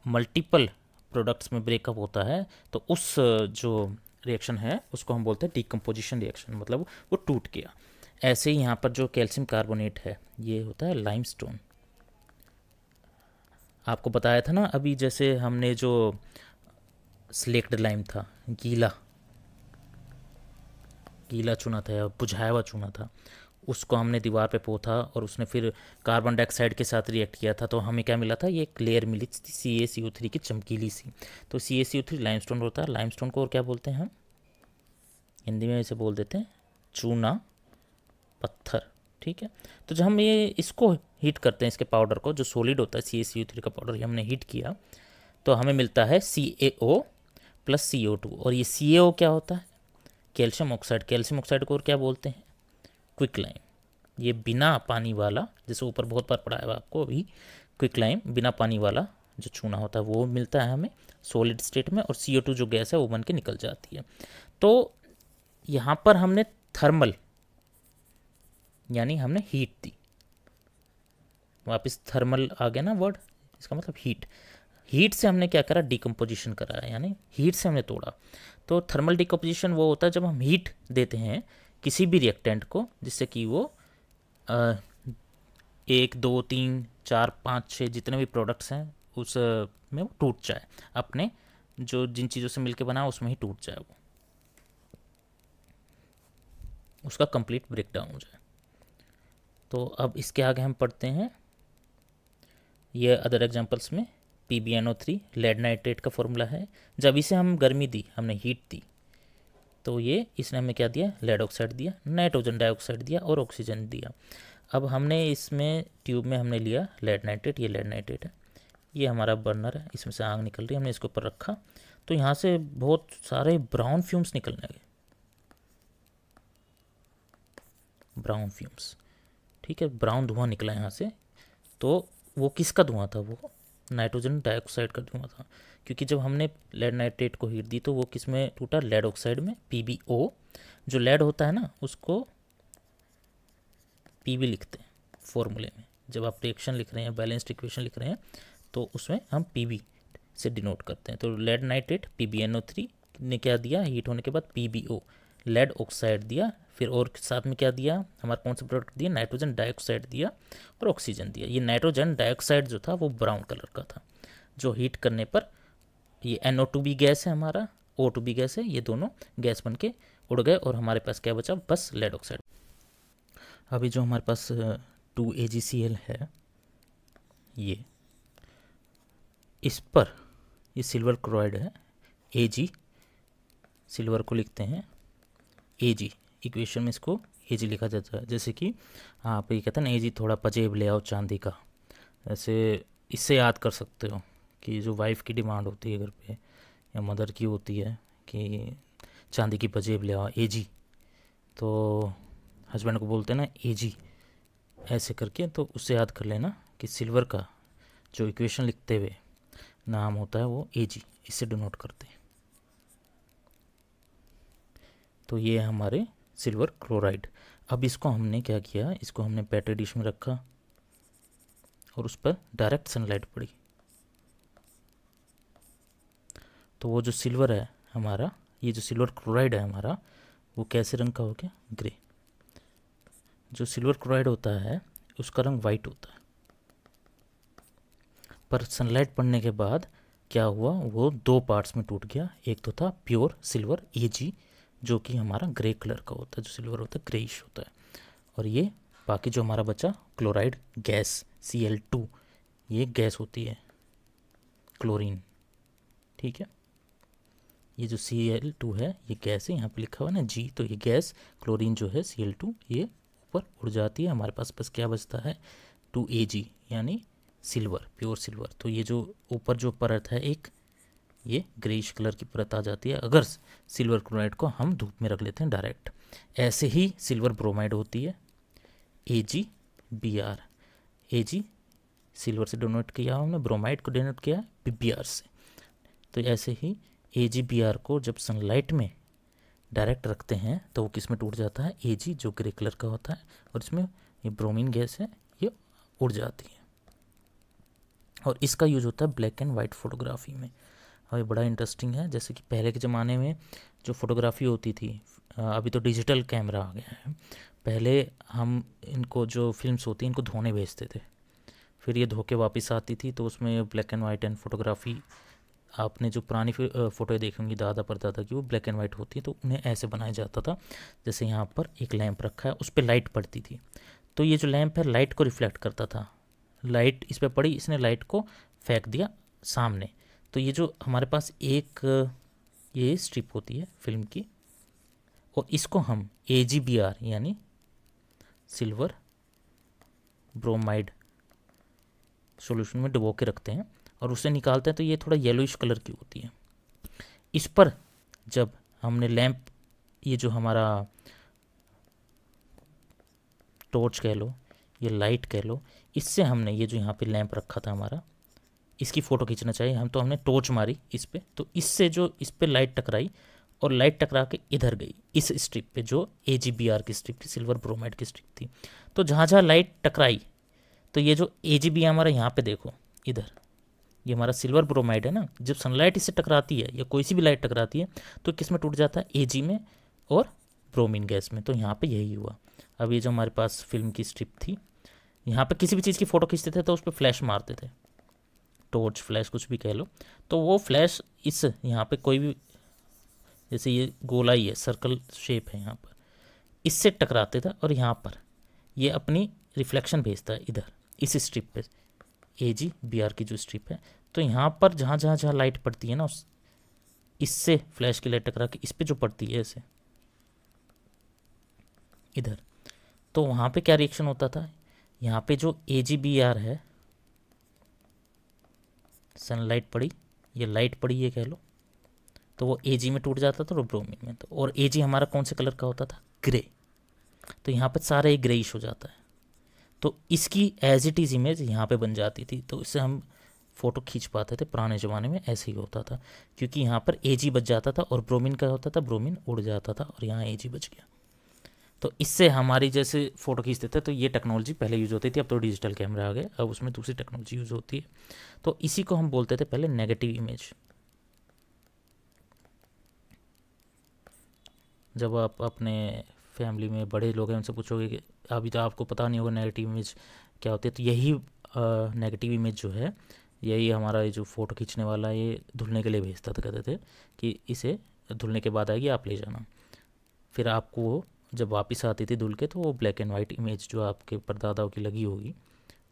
मल्टीपल प्रोडक्ट्स में ब्रेकअप होता है तो उस जो रिएक्शन है उसको हम बोलते हैं डिकम्पोजिशन रिएक्शन, मतलब वो टूट गया। ऐसे ही यहाँ पर जो कैल्शियम कार्बोनेट है ये होता है लाइमस्टोन। आपको बताया था ना अभी, जैसे हमने जो स्लेक्ड लाइम था, गीला चूना था या बुझाया हुआ चूना था, उसको हमने दीवार पे पोथा और उसने फिर कार्बन डाइऑक्साइड के साथ रिएक्ट किया था, तो हमें क्या मिला था, ये एक लेयर मिली थी CaCO3 की चमकीली सी। तो CaCO3 लाइमस्टोन होता है। लाइमस्टोन को और क्या बोलते हैं हम, हिंदी में इसे बोल देते हैं चूना पत्थर, ठीक है। तो जब हम ये इसको हीट करते हैं, इसके पाउडर को, जो सॉलिड होता है CaCO3 का पाउडर, ये हमने हीट किया तो हमें मिलता है CaO + CO2। और ये CaO क्या होता है, कैल्शियम ऑक्साइड। कैल्शियम ऑक्साइड को और क्या बोलते हैं, क्विक लाइम। ये बिना पानी वाला, जैसे ऊपर बहुत बार पढ़ाया हुआ आपको अभी, क्विक लाइम बिना पानी वाला जो चूना होता है वो मिलता है हमें सॉलिड स्टेट में, और CO2 जो गैस है वो बन के निकल जाती है। तो यहाँ पर हमने थर्मल यानी हमने हीट दी, वापस थर्मल आ गया ना वर्ड, इसका मतलब हीट से हमने क्या करा, डिकम्पोजिशन करा है, यानी हीट से हमने तोड़ा। तो थर्मल डिकम्पोजिशन वो होता है जब हम हीट देते हैं किसी भी रिएक्टेंट को, जिससे कि वो 1 2 3 4 5 6 जितने भी प्रोडक्ट्स हैं उस में वो टूट जाए, अपने जो जिन चीज़ों से मिलके बना उसमें ही टूट जाए, वो उसका कंप्लीट ब्रेक डाउन हो जाए। तो अब इसके आगे हम पढ़ते हैं ये अदर एग्जांपल्स में। PbNO3 लेड नाइट्रेट का फॉर्मूला है। जब इसे हम गर्मी दी, हमने हीट दी, तो ये इसने हमें क्या दिया, लेड ऑक्साइड दिया, नाइट्रोजन डाइऑक्साइड दिया और ऑक्सीजन दिया। अब हमने इसमें ट्यूब में हमने लिया लेड नाइट्रेट, ये लेड नाइट्रेट है, ये हमारा बर्नर है, इसमें से आग निकल रही है, हमने इसके ऊपर रखा तो यहाँ से बहुत सारे ब्राउन फ्यूम्स निकलने लगे, ब्राउन फ्यूम्स, ठीक है, ब्राउन धुआं निकला यहाँ से। तो वो किसका धुआं था, वो नाइट्रोजन डाइऑक्साइड का धुआं था, क्योंकि जब हमने लेड नाइट्रेट को हीट दी तो वो किस में टूटा, लेड ऑक्साइड में, PbO। जो लेड होता है ना उसको Pb लिखते हैं फॉर्मूले में, जब आप रिएक्शन लिख रहे हैं, बैलेंस्ड इक्वेशन लिख रहे हैं तो उसमें हम Pb से डिनोट करते हैं। तो लेड नाइट्रेट PbNO3 ने क्या दिया, हीट होने के बाद PbO लेड ऑक्साइड दिया, फिर और साथ में क्या दिया, हमारा कौन सा प्रोडक्ट दिया, नाइट्रोजन डाइऑक्साइड दिया और ऑक्सीजन दिया। ये नाइट्रोजन डाइऑक्साइड जो था वो ब्राउन कलर का था, जो हीट करने पर ये NO2 भी गैस है, हमारा O2 भी गैस है, ये दोनों गैस बन के उड़ गए और हमारे पास क्या बचा, बस लेड ऑक्साइड। अभी जो हमारे पास 2AgCl है, ये इस पर ये सिल्वर क्लोराइड है, Ag, सिल्वर को लिखते हैं Ag, इक्वेशन में इसको Ag लिखा जाता है। जैसे कि आप ये कहते हैं ना, Ag थोड़ा पजेब ले आओ चांदी का, ऐसे इससे याद कर सकते हो कि जो वाइफ की डिमांड होती है घर पे या मदर की होती है कि चांदी की पजेब ले आओ Ag, तो हस्बैंड को बोलते हैं ना Ag ऐसे करके, तो उससे याद कर लेना कि सिल्वर का जो इक्वेशन लिखते हुए नाम होता है वो Ag, इससे डिनोट करते हैं। तो ये है हमारे सिल्वर क्लोराइड। अब इसको हमने क्या किया, इसको हमने पेट्री डिश में रखा और उस पर डायरेक्ट सनलाइट पड़ी, तो वो जो सिल्वर है हमारा, ये जो सिल्वर क्लोराइड है हमारा, वो कैसे रंग का हो गया, ग्रे। जो सिल्वर क्लोराइड होता है उसका रंग वाइट होता है, पर सनलाइट पड़ने के बाद क्या हुआ, वो 2 पार्ट्स में टूट गया। एक तो था प्योर सिल्वर Ag जो कि हमारा ग्रे कलर का होता है, जो सिल्वर होता है ग्रेइश होता है, और ये बाकी जो हमारा बचा क्लोराइड गैस Cl2, ये गैस होती है क्लोरीन, ठीक है। ये जो Cl2 है ये गैस है, यहाँ पे लिखा हुआ है ना G, तो ये गैस, क्लोरीन जो है Cl2 ये ऊपर उड़ जाती है। हमारे पास बस क्या बचता है, 2Ag यानी सिल्वर, प्योर सिल्वर। तो ये जो ऊपर जो परत है एक, ये ग्रेइश कलर की परत आ जाती है अगर सिल्वर क्लोराइड को हम धूप में रख लेते हैं डायरेक्ट। ऐसे ही सिल्वर ब्रोमाइड होती है, AgBr। Ag सिल्वर से डोनेट किया हमने, ब्रोमाइड को डोनेट किया Br से। तो ऐसे ही AgBr को जब सनलाइट में डायरेक्ट रखते हैं तो वो किस में टूट जाता है, Ag जो ग्रे कलर का होता है, और इसमें ये ब्रोमीन गैस है, ये उड़ जाती है। और इसका यूज होता है ब्लैक एंड वाइट फोटोग्राफी में। और ये बड़ा इंटरेस्टिंग है, जैसे कि पहले के ज़माने में जो फोटोग्राफी होती थी, अभी तो डिजिटल कैमरा आ गया है, पहले हम इनको जो फिल्म्स होती हैं इनको धोने भेजते थे, फिर ये धो के वापस आती थी, तो उसमें black and white and photography, आपने जो पुरानी फ़ोटो देखी होंगी दादा परदादा की, वो ब्लैक एंड वाइट होती है, तो उन्हें ऐसे बनाया जाता था। जैसे यहाँ पर एक लैंप रखा है, उस पर लाइट पड़ती थी, तो ये जो लैंप है लाइट को रिफ्लेक्ट करता था, लाइट इस पर पड़ी, इसने लाइट को फेंक दिया सामने। तो ये जो हमारे पास एक ये स्ट्रिप होती है फिल्म की, और इसको हम AgBr यानी सिल्वर ब्रोमाइड सॉल्यूशन में डुबो के रखते हैं और उसे निकालते हैं, तो ये थोड़ा येलोइश कलर की होती है। इस पर जब हमने लैंप, ये जो हमारा टॉर्च कह लो, ये लाइट कह लो, इससे हमने ये जो यहाँ पे लैंप रखा था हमारा, इसकी फ़ोटो खींचना चाहिए हम, तो हमने टॉर्च मारी इस पे, तो इससे जो इस पे लाइट टकराई और लाइट टकरा के इधर गई इस स्ट्रिप पे जो AgBr की स्ट्रिप थी, सिल्वर ब्रोमाइड की स्ट्रिप थी। तो जहाँ जहाँ लाइट टकराई, तो ये जो AgBr हमारा यहाँ पे देखो इधर, ये हमारा सिल्वर ब्रोमाइड है ना, जब सनलाइट इससे टकराती है या कोई सी भी लाइट टकराती है तो किस में टूट जाता है, Ag में और ब्रोमीन गैस में। तो यहाँ पे यही हुआ। अब ये जो हमारे पास फिल्म की स्ट्रिप थी, यहाँ पे किसी भी चीज़ की फ़ोटो खींचते थे तो उस पर फ्लैश मारते थे, टॉर्च फ्लैश कुछ भी कह लो, तो वो फ्लैश इस यहाँ पे कोई भी, जैसे ये गोला ही है, सर्कल शेप है यहाँ पर, इससे टकराते था और यहाँ पर ये अपनी रिफ्लेक्शन भेजता है इधर इस स्ट्रिप पे, AgBr की जो स्ट्रिप है। तो यहाँ पर जहाँ जहाँ जहाँ लाइट पड़ती है ना, उस इससे फ्लैश की लाइट टकरा के इस पे जो पड़ती है ऐसे इधर, तो वहाँ पे क्या रिएक्शन होता था, यहाँ पे जो AgBr है, सनलाइट पड़ी, ये लाइट पड़ी ये कह लो, तो वो Ag में टूट जाता था और ब्रोमीन में। तो और Ag हमारा कौन से कलर का होता था, ग्रे, तो यहाँ पर सारा एक ग्रेइश हो जाता है। तो इसकी एज इट इज़ इमेज यहाँ पे बन जाती थी, तो इससे हम फ़ोटो खींच पाते थे। पुराने ज़माने में ऐसे ही होता था, क्योंकि यहाँ पर Ag बच जाता था और ब्रोमीन का होता था, ब्रोमीन उड़ जाता था और यहाँ Ag बच गया। तो इससे हमारी जैसे फ़ोटो खींचते थे, तो ये टेक्नोलॉजी पहले यूज़ होती थी, अब तो डिजिटल कैमरा आ गए, अब उसमें दूसरी टेक्नोलॉजी यूज़ होती है। तो इसी को हम बोलते थे पहले नेगेटिव इमेज। जब आप अपने फैमिली में बड़े लोग हैं उनसे पूछोगे कि अभी तो आपको पता नहीं होगा नेगेटिव इमेज क्या होती है, तो यही नेगेटिव इमेज जो है, यही हमारा ये जो फ़ोटो खींचने वाला ये धुलने के लिए भेजता था, कहते थे कि इसे धुलने के बाद आएगी, आप ले जाना। फिर आपको जब वापस आती थी धुल के, तो वो ब्लैक एंड वाइट इमेज जो आपके परदादाओं की लगी होगी,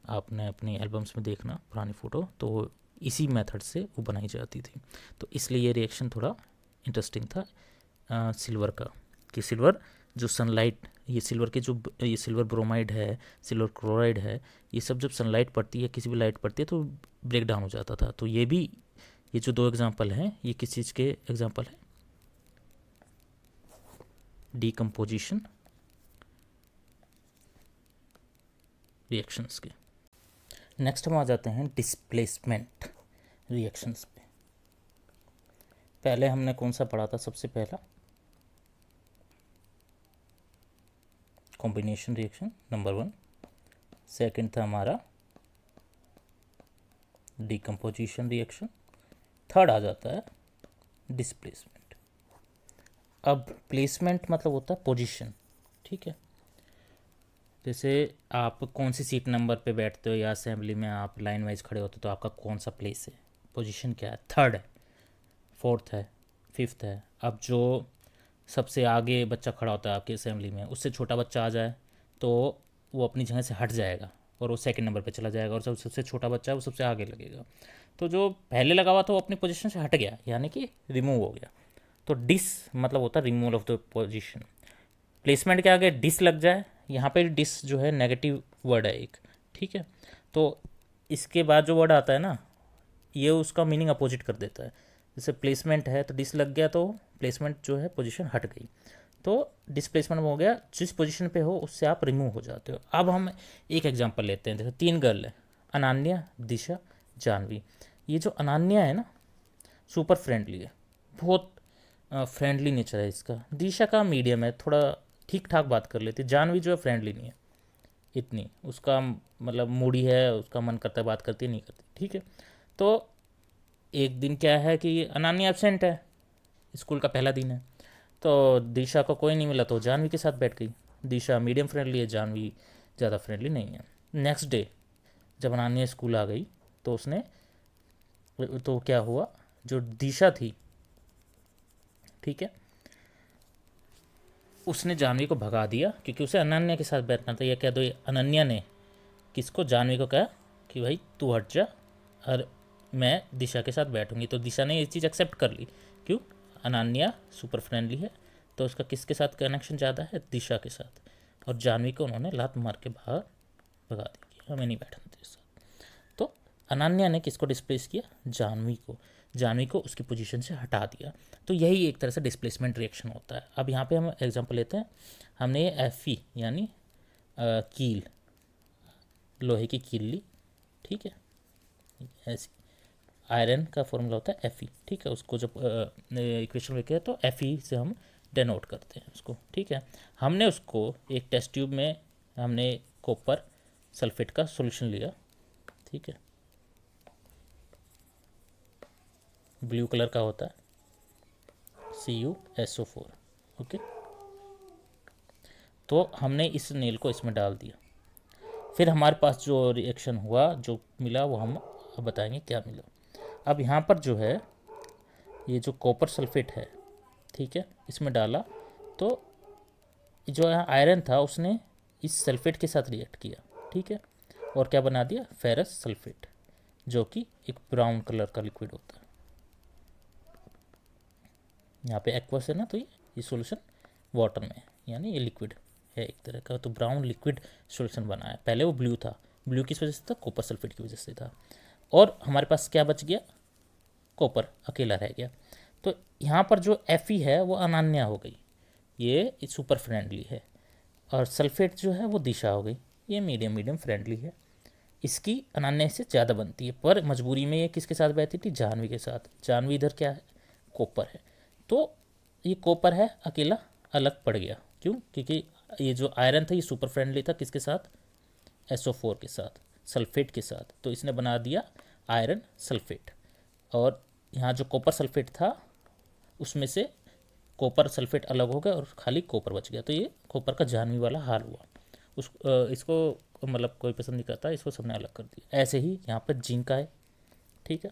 आपने अपने एल्बम्स में देखना पुरानी फ़ोटो, तो इसी मेथड से वो बनाई जाती थी। तो इसलिए ये रिएक्शन थोड़ा इंटरेस्टिंग था सिल्वर का, कि सिल्वर जो सनलाइट, ये सिल्वर के जो ये सिल्वर ब्रोमाइड है, सिल्वर क्लोराइड है, ये सब जब सनलाइट पड़ती है, किसी भी लाइट पड़ती है, तो ब्रेक डाउन हो जाता था। तो ये भी, ये जो दो एग्जांपल हैं, ये किस चीज़ के एग्जांपल हैं, डीकम्पोजिशन रिएक्शंस के। नेक्स्ट हम आ जाते हैं डिस्प्लेसमेंट रिएक्शंस पे। पहले हमने कौन सा पढ़ा था, सबसे पहला कॉम्बिनेशन रिएक्शन नंबर 1, सेकंड था हमारा डीकम्पोजिशन रिएक्शन, थर्ड आ जाता है डिस्प्लेसमेंट। अब प्लेसमेंट मतलब होता है पोजीशन, ठीक है। जैसे आप कौन सी सीट नंबर पे बैठते हो या असेंबली में आप लाइन वाइज खड़े होते हो, तो आपका कौन सा प्लेस है, पोजीशन क्या है, थर्ड है, फोर्थ है, फिफ्थ है। अब जो सबसे आगे बच्चा खड़ा होता है आपकी असेंबली में, उससे छोटा बच्चा आ जाए तो वो अपनी जगह से हट जाएगा और वो सेकंड नंबर पे चला जाएगा, और सबसे छोटा बच्चा है वो सबसे आगे लगेगा। तो जो पहले लगा हुआ था वो अपनी पोजीशन से हट गया, यानी कि रिमूव हो गया। तो डिस मतलब होता है removal of the position. Placement के आगे डिस लग जाए यहाँ पे डिस जो है नेगेटिव वर्ड है एक, ठीक है। तो इसके बाद जो वर्ड आता है ना, ये उसका मीनिंग अपोजिट कर देता है। जैसे प्लेसमेंट है तो डिस लग गया तो प्लेसमेंट जो है पोजीशन हट गई, तो डिस्प्लेसमेंट हो गया, जिस पोजीशन पे हो उससे आप रिमूव हो जाते हो। अब हम एक एग्जांपल लेते हैं। जैसे 3 गर्ल है, अनन्या, दिशा, जानवी। ये जो अनन्या है ना, सुपर फ्रेंडली है, बहुत फ्रेंडली नेचर है इसका। दिशा का मीडियम है, थोड़ा ठीक ठाक बात कर लेती है। जानवी जो है फ्रेंडली नहीं है इतनी, उसका मतलब मूडी है, उसका मन करता है बात करती है, नहीं करती, ठीक है। तो एक दिन क्या है कि अनन्या एब्सेंट है, स्कूल का पहला दिन है, तो दिशा को कोई नहीं मिला तो जानवी के साथ बैठ गई। दिशा मीडियम फ्रेंडली है, जानवी ज़्यादा फ्रेंडली नहीं है। नेक्स्ट डे जब अनन्या स्कूल आ गई तो उसने, तो क्या हुआ, जो दिशा थी, ठीक है, उसने जानवी को भगा दिया क्योंकि उसे अनन्या के साथ बैठना था। यह कह दो, अनन्या ने किसको, जानवी को कहा कि भाई तू हट जा और मैं दिशा के साथ बैठूंगी। तो दिशा ने ये चीज़ एक्सेप्ट कर ली, क्यों, अनन्या सुपर फ्रेंडली है तो उसका किसके साथ कनेक्शन ज़्यादा है, दिशा के साथ। और जानवी को उन्होंने लात मार के बाहर भगा दिया कि हमें नहीं बैठना तेरे साथ। तो अनन्या ने किसको डिस्प्लेस किया, जानवी को उसकी पोजीशन से हटा दिया। तो यही एक तरह से डिस्प्लेसमेंट रिएक्शन होता है। अब यहाँ पे हम एग्जांपल लेते हैं। हमने ये Fe यानी कील, लोहे की कील ली, ठीक है, ऐसी आयरन का फॉर्मूला होता है Fe, ठीक है। उसको जब इक्वेशन लिखे तो Fe से हम डेनोट करते हैं उसको, ठीक है। हमने उसको एक टेस्ट ट्यूब में हमने कॉपर सल्फेट का सॉल्यूशन लिया, ठीक है, ब्लू कलर का होता है CuSO4, ओके। तो हमने इस नील को इसमें डाल दिया, फिर हमारे पास जो रिएक्शन हुआ, जो मिला, वो हम अब बताएंगे क्या मिला। अब यहाँ पर जो है ये जो कॉपर सल्फेट है, ठीक है, इसमें डाला तो जो यहाँ आयरन था उसने इस सल्फेट के साथ रिएक्ट किया, ठीक है, और क्या बना दिया, फेरस सल्फेट, जो कि एक ब्राउन कलर का लिक्विड होता है। यहाँ पे एक्वस है ना, तो ये सॉल्यूशन वाटर में है, यानी ये लिक्विड है एक तरह का। तो ब्राउन लिक्विड सॉल्यूशन बना है। पहले वो ब्लू था, ब्लू किस वजह से था, कॉपर सल्फेट की वजह से था। और हमारे पास क्या बच गया, कॉपर अकेला रह गया। तो यहाँ पर जो Fe है वो अनन्या हो गई, ये सुपर फ्रेंडली है, और सल्फेट जो है वो दिशा हो गई, ये मीडियम फ्रेंडली है। इसकी अनन्या से ज़्यादा बनती है, पर मजबूरी में ये किसके साथ बहती थी, जानवी के साथ। जानवी इधर क्या है, कॉपर है, तो ये कॉपर है अकेला अलग पड़ गया। क्यों, क्योंकि ये जो आयरन था ये सुपर फ्रेंडली था किसके साथ, SO4 के साथ, सल्फेट के साथ, तो इसने बना दिया आयरन सल्फेट। और यहाँ जो कॉपर सल्फेट था उसमें से कॉपर सल्फेट अलग हो गया और खाली कॉपर बच गया, तो ये कॉपर का जानवी वाला हाल हुआ। इसको मतलब कोई पसंद नहीं करता, इसको सबने अलग कर दिया। ऐसे ही यहाँ पर जिंक आए, ठीक है,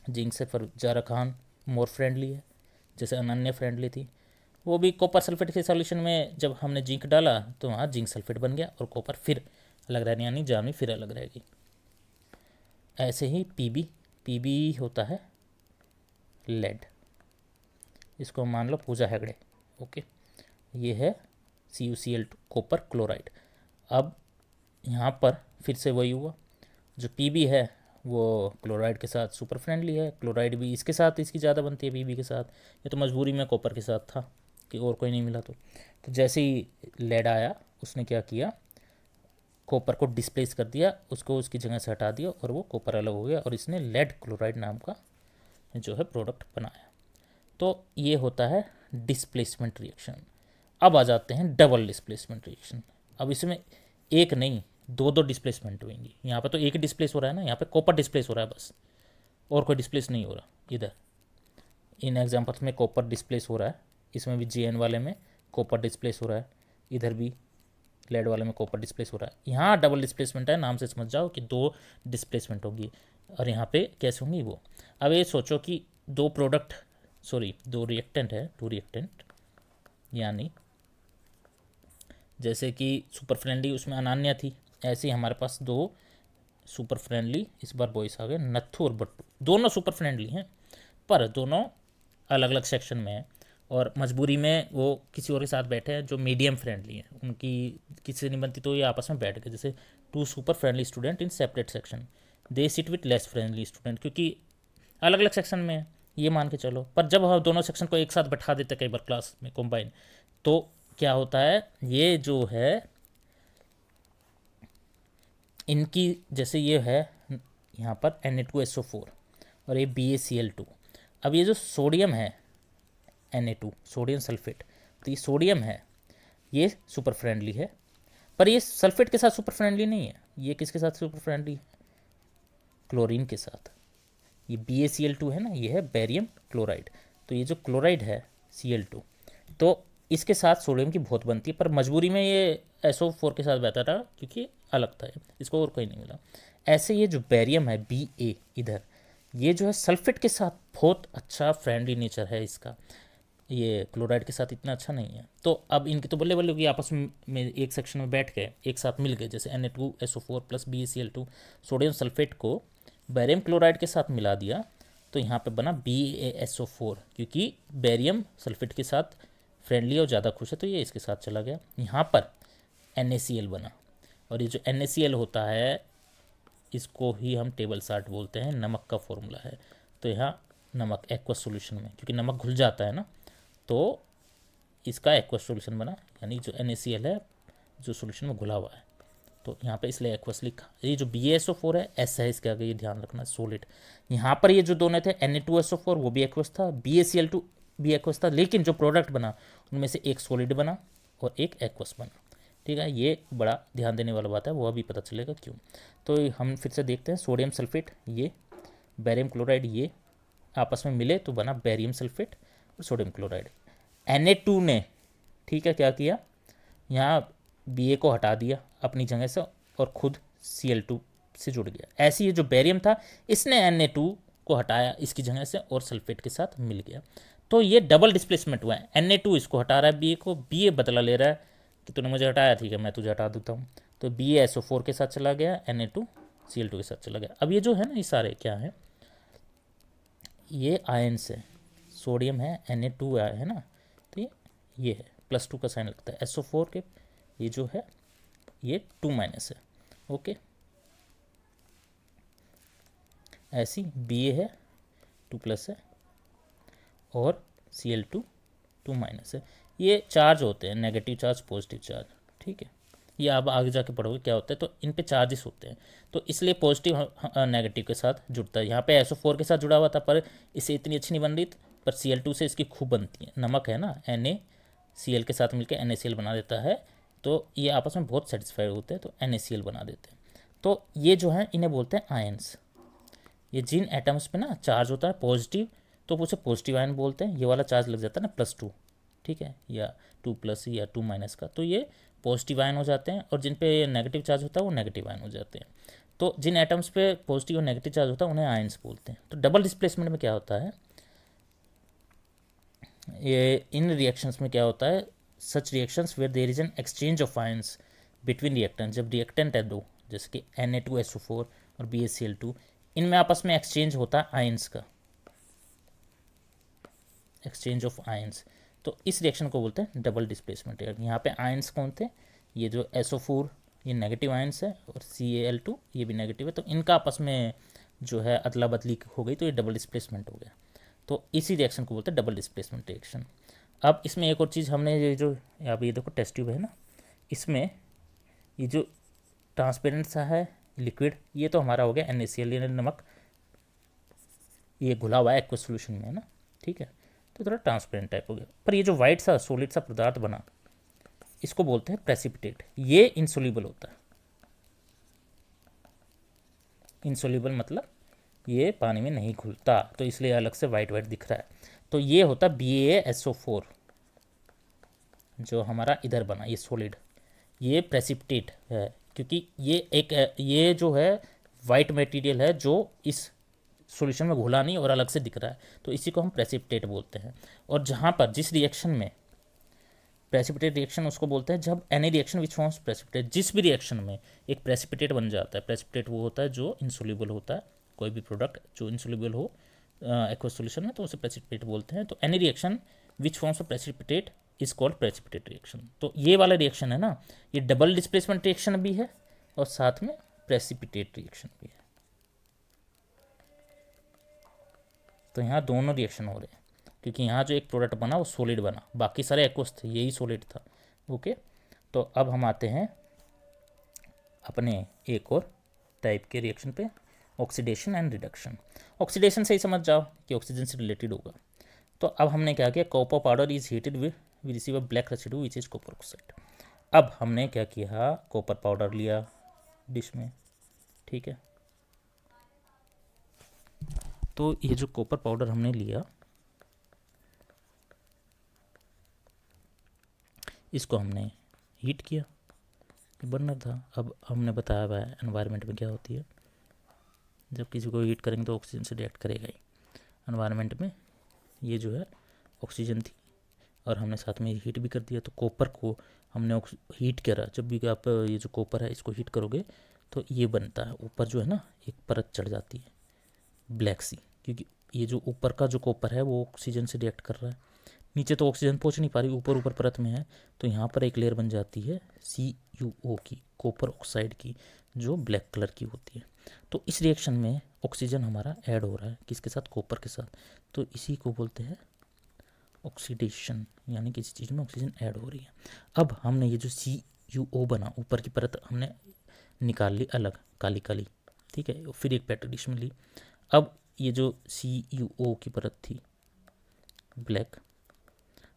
जिंक से फरजारा खान मोर फ्रेंडली है, जैसे अनन्या फ्रेंडली थी। वो भी कॉपर सल्फेट के सॉल्यूशन में जब हमने जिंक डाला तो वहाँ जिंक सल्फेट बन गया और कॉपर फिर अलग रहने, यानी जानवी फिर अलग रहेगी। ऐसे ही पीबी होता है लेड, इसको मान लो पूजा हेगड़े, ओके। ये है CuCl2 कॉपर क्लोराइड। अब यहाँ पर फिर से वही हुआ, जो पीबी है वो क्लोराइड के साथ सुपर फ्रेंडली है, क्लोराइड भी इसके साथ इसकी ज़्यादा बनती है पीबी के साथ। ये तो मजबूरी में कॉपर के साथ था कि और कोई नहीं मिला, तो जैसे ही लेड आया उसने क्या किया, कॉपर को डिस्प्लेस कर दिया, उसको उसकी जगह से हटा दिया और वो कॉपर अलग हो गया और इसने लेड क्लोराइड नाम का जो है प्रोडक्ट बनाया। तो ये होता है डिस्प्लेसमेंट रिएक्शन। अब आ जाते हैं डबल डिस्प्लेसमेंट रिएक्शन। अब इसमें एक नहीं, दो डिस्प्लेसमेंट होंगी। यहाँ पे तो एक ही डिस्प्लेस हो रहा है ना, यहाँ पे कॉपर डिस्प्लेस हो रहा है बस, और कोई डिस्प्लेस नहीं हो रहा। इधर इन एग्जाम्पल्स में कॉपर डिस्प्लेस हो रहा है, इसमें भी JN वाले में कॉपर डिस्प्लेस हो रहा है, इधर भी लेड वाले में कॉपर डिस्प्लेस हो रहा है। यहाँ डबल डिस्प्लेसमेंट है, नाम से समझ जाओ कि दो डिस्प्लेसमेंट होगी। और यहाँ पे कैसे होंगी वो, अब ये सोचो कि दो रिएक्टेंट है, 2 रिएक्टेंट, यानी जैसे कि सुपर फ्रेंडली उसमें अनन्या थी, ऐसे ही हमारे पास 2 सुपर फ्रेंडली, इस बार बॉयस आ गए, नत्थू और बट्टू। दोनों सुपर फ्रेंडली हैं पर दोनों अलग अलग सेक्शन में हैं। और मजबूरी में वो किसी और के साथ बैठे हैं जो मीडियम फ्रेंडली हैं, उनकी किसी से नहीं बनती तो ये आपस में बैठ गए। जैसे two super friendly student in separate section, they sit with less friendly student, क्योंकि अलग अलग सेक्शन में है ये मान के चलो। पर जब हम दोनों सेक्शन को एक साथ बैठा देते कई बार क्लास में कंबाइन, तो क्या होता है, ये जो है इनकी, जैसे ये है यहाँ पर Na2SO4 और ये BaCl2। अब ये जो सोडियम है Na2 सोडियम सल्फेट, तो ये सोडियम है, ये सुपर फ्रेंडली है, पर ये सल्फेट के साथ सुपर फ्रेंडली नहीं है। ये किसके साथ सुपर फ्रेंडली है? क्लोरीन के साथ। ये BaCl2 है ना, ये है बेरियम क्लोराइड। तो ये जो क्लोराइड है Cl2, तो इसके साथ सोडियम की बहुत बनती है, पर मजबूरी में ये SO4 के साथ बहता रहा क्योंकि अलग था, इसको और कोई नहीं मिला। ऐसे ये जो बेरियम है Ba इधर, ये जो है सल्फेट के साथ बहुत अच्छा फ्रेंडली नेचर है इसका, ये क्लोराइड के साथ इतना अच्छा नहीं है। तो अब इनकी तो बल्ले बल्ले होगी, आपस में एक सेक्शन में बैठ गए, एक साथ मिल गए। जैसे Na2SO4 plus BaCl2 sodium sulphate को बेरियम क्लोराइड के साथ मिला दिया, तो यहाँ पे बना BaSO4, क्योंकि बेरियम सल्फेट के साथ फ्रेंडली और ज़्यादा खुश है, तो ये इसके साथ चला गया। यहाँ पर NaCl बना, और ये जो NaCl होता है इसको ही हम टेबल साल्ट बोलते हैं, नमक का फॉर्मूला है। तो यहाँ नमक एक्वस सॉल्यूशन में, क्योंकि नमक घुल जाता है ना, तो इसका एक्वस सॉल्यूशन बना, यानी जो NaCl है जो सॉल्यूशन में घुला हुआ है, तो यहाँ पे इसलिए एक्वस लिखा। ये जो BaSO4 है एस है इसके आगे, ये ध्यान रखना, सॉलिड। यहाँ पर ये जो दोनों थे Na2SO4 वो भी एक्वस था, BaCl2 भी एक्वस था, लेकिन जो प्रोडक्ट बना उनमें से एक सॉलिड बना और एक एक्वस बना। ठीक है, ये बड़ा ध्यान देने वाला बात है, वो अभी पता चलेगा क्यों। तो हम फिर से देखते हैं, सोडियम सल्फेट ये बेरियम क्लोराइड ये आपस में मिले तो बना बेरियम सल्फेट और सोडियम क्लोराइड। Na2 ने, ठीक है, क्या किया, यहाँ Ba को हटा दिया अपनी जगह से और खुद Cl2 से जुड़ गया। ऐसे ही जो बेरियम था इसने Na2 को हटाया इसकी जगह से और सल्फेट के साथ मिल गया। तो ये डबल डिस्प्लेसमेंट हुआ है। Na2 इसको हटा रहा है Ba को, Ba बदला ले रहा है कि तूने मुझे हटाया, ठीक है मैं तुझे हटा देता हूँ। तो BaSO4 के साथ चला गया, Na2Cl2 के साथ चला गया। अब ये जो है ना, ये सारे क्या है, ये आयन्स है, सोडियम है, Na2 है ना, तो ये है +2 का साइन लगता है। SO4 के ये जो है ये 2- है, ओके। ऐसी Ba है 2+ है और Cl2 2- है। ये चार्ज होते हैं, नेगेटिव चार्ज पॉजिटिव चार्ज, ठीक है। ये आप आगे जाके पढ़ोगे क्या होता है, तो इन पे चार्जेस होते हैं, तो इसलिए पॉजिटिव नेगेटिव के साथ जुड़ता है। यहाँ पे SO4 के साथ जुड़ा हुआ था, पर इसे इतनी अच्छी नहीं बन रही, पर Cl2 से इसकी खूब बनती है। नमक है ना, NaCl के साथ मिलकर NaCl बना देता है, तो ये आपस में बहुत सेटिस्फाइड होते हैं, तो NaCl बना देते हैं। तो ये जो है इन्हें बोलते हैं आयंस। ये जिन एटम्स पे ना चार्ज होता है पॉजिटिव, तो उसे पॉजिटिव आयन बोलते हैं। ये वाला चार्ज लग जाता है ना +2, ठीक है, या 2+ या 2- का, तो ये पॉजिटिव आयन हो जाते हैं। और जिन पे नेगेटिव चार्ज होता है वो नेगेटिव आयन हो जाते हैं। तो जिन एटम्स पे पॉजिटिव और नेगेटिव चार्ज होता है उन्हें आयंस बोलते हैं। तो डबल डिस्प्लेसमेंट में क्या होता है, ये इन रिएक्शंस में क्या होता है, such reactions where there is an exchange of ions between reactant. जब रिएक्टेंट है दो, जैसे कि Na2SO4 और BaCl2, इनमें आपस में एक्सचेंज होता है आयंस का, एक्सचेंज ऑफ आयंस, तो इस रिएक्शन को बोलते हैं डबल डिस्प्लेसमेंट। यहाँ पे आयंस कौन थे, ये जो SO4 ये नेगेटिव आयंस है और Cl2 ये भी नेगेटिव है, तो इनका आपस में जो है अदला बदली हो गई, तो ये डबल डिस्प्लेसमेंट हो गया। तो इसी रिएक्शन को बोलते हैं डबल डिस्प्लेसमेंट रिएक्शन। अब इसमें एक और चीज़ हमने ये जो अब ये देखो टेस्ट ट्यूब है ना, इसमें ये जो ट्रांसपेरेंट सा है लिक्विड, ये तो हमारा हो गया NaCl, ये नमक, ये घुला हुआ है एक्वस सॉल्यूशन में है ना, ठीक है, तो थोड़ा ट्रांसपेरेंट टाइप हो गया। पर ये जो वाइट सा सॉलिड सा पदार्थ बना, इसको बोलते हैं प्रेसिपिटेट। ये इनसोल्यूबल होता है, इनसोल्यूबल मतलब ये पानी में नहीं घुलता, तो इसलिए अलग से वाइट वाइट दिख रहा है। तो ये होता BaSO4 जो हमारा इधर बना, ये सॉलिड, ये प्रेसिपिटेट है, क्योंकि ये जो है वाइट मटेरियल है जो इस सॉल्यूशन में घुला नहीं और अलग से दिख रहा है, तो इसी को हम प्रेसिपिटेट बोलते हैं। और जहाँ पर जिस रिएक्शन में प्रेसिपिटेट रिएक्शन उसको बोलते हैं जब any reaction which forms precipitate, जिस भी रिएक्शन में एक प्रेसिपिटेट बन जाता है। प्रेसिपिटेट वो होता है जो इनसोल्यूबल होता है, कोई भी प्रोडक्ट जो इनसोल्यूबल हो एक्वस सॉल्यूशन में, तो उसे प्रेसिपिटेट बोलते हैं। तो any reaction which forms of precipitate is called precipitate reaction. तो ये वाला रिएक्शन है ना, ये डबल डिस्प्लेसमेंट रिएक्शन भी है और साथ में प्रेसिपिटेट रिएक्शन भी है। तो यहाँ दोनों रिएक्शन हो रहे हैं, क्योंकि यहाँ जो एक प्रोडक्ट बना वो सॉलिड बना, बाकी सारे एक्वस थे, यही सॉलिड था। ओके, तो अब हम आते हैं अपने एक और टाइप के रिएक्शन पे, ऑक्सीडेशन एंड रिडक्शन। ऑक्सीडेशन से ही समझ जाओ कि ऑक्सीजन से रिलेटेड होगा। तो अब हमने क्या किया, copper powder is heated we receive a black residue which is copper oxide. अब हमने क्या किया, कॉपर पाउडर लिया डिश में, ठीक है। तो ये जो कॉपर पाउडर हमने लिया, इसको हमने हीट किया, बर्नर था। अब हमने बताया हुआ है एनवायरनमेंट में क्या होती है, जब किसी को हीट करेंगे तो ऑक्सीजन से रिएक्ट करेगा ही। एनवायरनमेंट में ये जो है ऑक्सीजन थी और हमने साथ में हीट भी कर दिया, तो कॉपर को हमने हीट करा। जब भी आप ये जो कॉपर है इसको हीट करोगे तो ये बनता है, ऊपर जो है ना एक परत चढ़ जाती है ब्लैक सी, क्योंकि ये जो ऊपर का जो कॉपर है वो ऑक्सीजन से रिएक्ट कर रहा है। नीचे तो ऑक्सीजन पहुंच नहीं पा रही, ऊपर ऊपर परत में है, तो यहाँ पर एक लेयर बन जाती है CuO की, कॉपर ऑक्साइड की, जो ब्लैक कलर की होती है। तो इस रिएक्शन में ऑक्सीजन हमारा ऐड हो रहा है, किसके साथ, कॉपर के साथ। तो इसी को बोलते हैं ऑक्सीडेशन, यानी किसी चीज़ में ऑक्सीजन ऐड हो रही है। अब हमने ये जो CuO बना, ऊपर की परत हमने निकाल ली अलग, काली काली, ठीक है। फिर एक पेट्री डिश में ली। अब ये जो CuO की परत थी ब्लैक,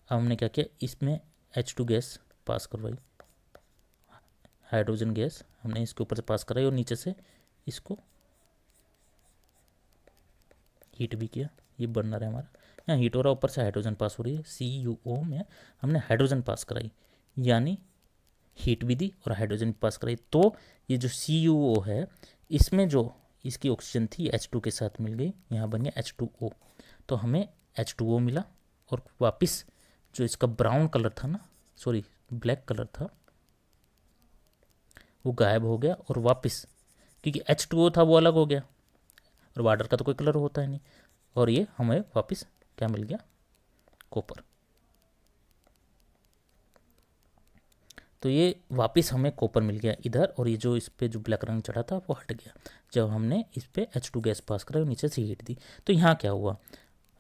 अब हमने क्या किया, इसमें H2 गैस पास करवाई, हाइड्रोजन गैस हमने इसके ऊपर से पास कराई और नीचे से इसको हीट भी किया। ये बर्नर है हमारा, यहाँ हीट हो रहा है, ऊपर से हाइड्रोजन पास हो रही है। CuO में हमने हाइड्रोजन पास कराई, यानी हीट भी दी और हाइड्रोजन भी पास कराई। तो ये जो CuO है, इसमें जो इसकी ऑक्सीजन थी H2 के साथ मिल गई, यहाँ बन गया H2O। तो हमें H2O मिला और वापस जो इसका ब्राउन कलर था ना, सॉरी ब्लैक कलर था, वो गायब हो गया और वापस, क्योंकि H2O था वो अलग हो गया और वाटर का तो कोई कलर होता है नहीं, और ये हमें वापस क्या मिल गया, कॉपर। तो ये वापस हमें कॉपर मिल गया इधर, और ये जो इस पे जो ब्लैक रंग चढ़ा था वो हट गया जब हमने इस पे H2 गैस पास करा और नीचे से हीट दी। तो यहाँ क्या हुआ,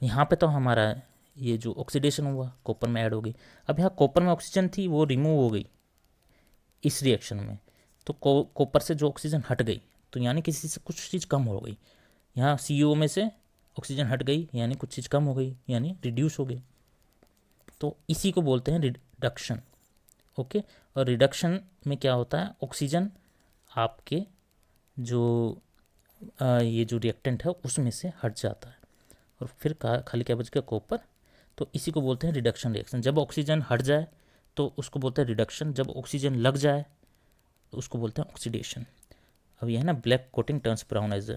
यहाँ पे तो हमारा ये जो ऑक्सीडेशन हुआ कॉपर में ऐड हो गई। अब यहाँ कॉपर में ऑक्सीजन थी वो रिमूव हो गई इस रिएक्शन में, तो कॉपर से जो ऑक्सीजन हट गई, तो यानी किसी से कुछ चीज़ कम हो गई। यहाँ CuO में से ऑक्सीजन हट गई, यानी कुछ चीज़ कम हो गई, यानी रिड्यूस हो गई। तो इसी को बोलते हैं रिडक्शन। ओके, और रिडक्शन में क्या होता है, ऑक्सीजन आपके जो ये जो रिएक्टेंट है उसमें से हट जाता है और फिर खाली क्या बच गया, कॉपर। तो इसी को बोलते हैं रिडक्शन रिएक्शन। जब ऑक्सीजन हट जाए तो उसको बोलते हैं रिडक्शन, जब ऑक्सीजन लग जाए तो उसको बोलते हैं ऑक्सीडेशन। अब यह है ना, black coating turns brown as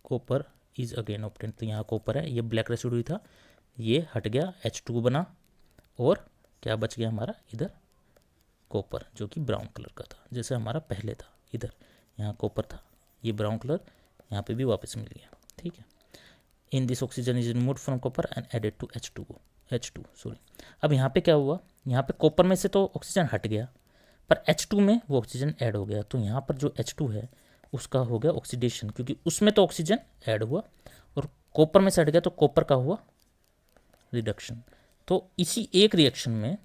copper is again obtained. तो यहाँ कॉपर है, ये ब्लैक रेसिड्यू था, ये हट गया, H2 बना और क्या बच गया हमारा इधर, कॉपर, जो कि ब्राउन कलर का था, जैसे हमारा पहले था। इधर यहाँ कॉपर था, ये ब्राउन कलर यहाँ पे भी वापस मिल गया, ठीक है। In this oxygen is removed from copper and added to H2 sorry. अब यहाँ पे क्या हुआ, यहाँ पे कॉपर में से तो ऑक्सीजन हट गया, पर H2 में वो ऑक्सीजन ऐड हो गया। तो यहाँ पर जो H2 है उसका हो गया ऑक्सीडेशन, क्योंकि उसमें तो ऑक्सीजन ऐड हुआ और कॉपर में से हट गया, तो कॉपर का हुआ रिडक्शन। तो इसी एक रिएक्शन में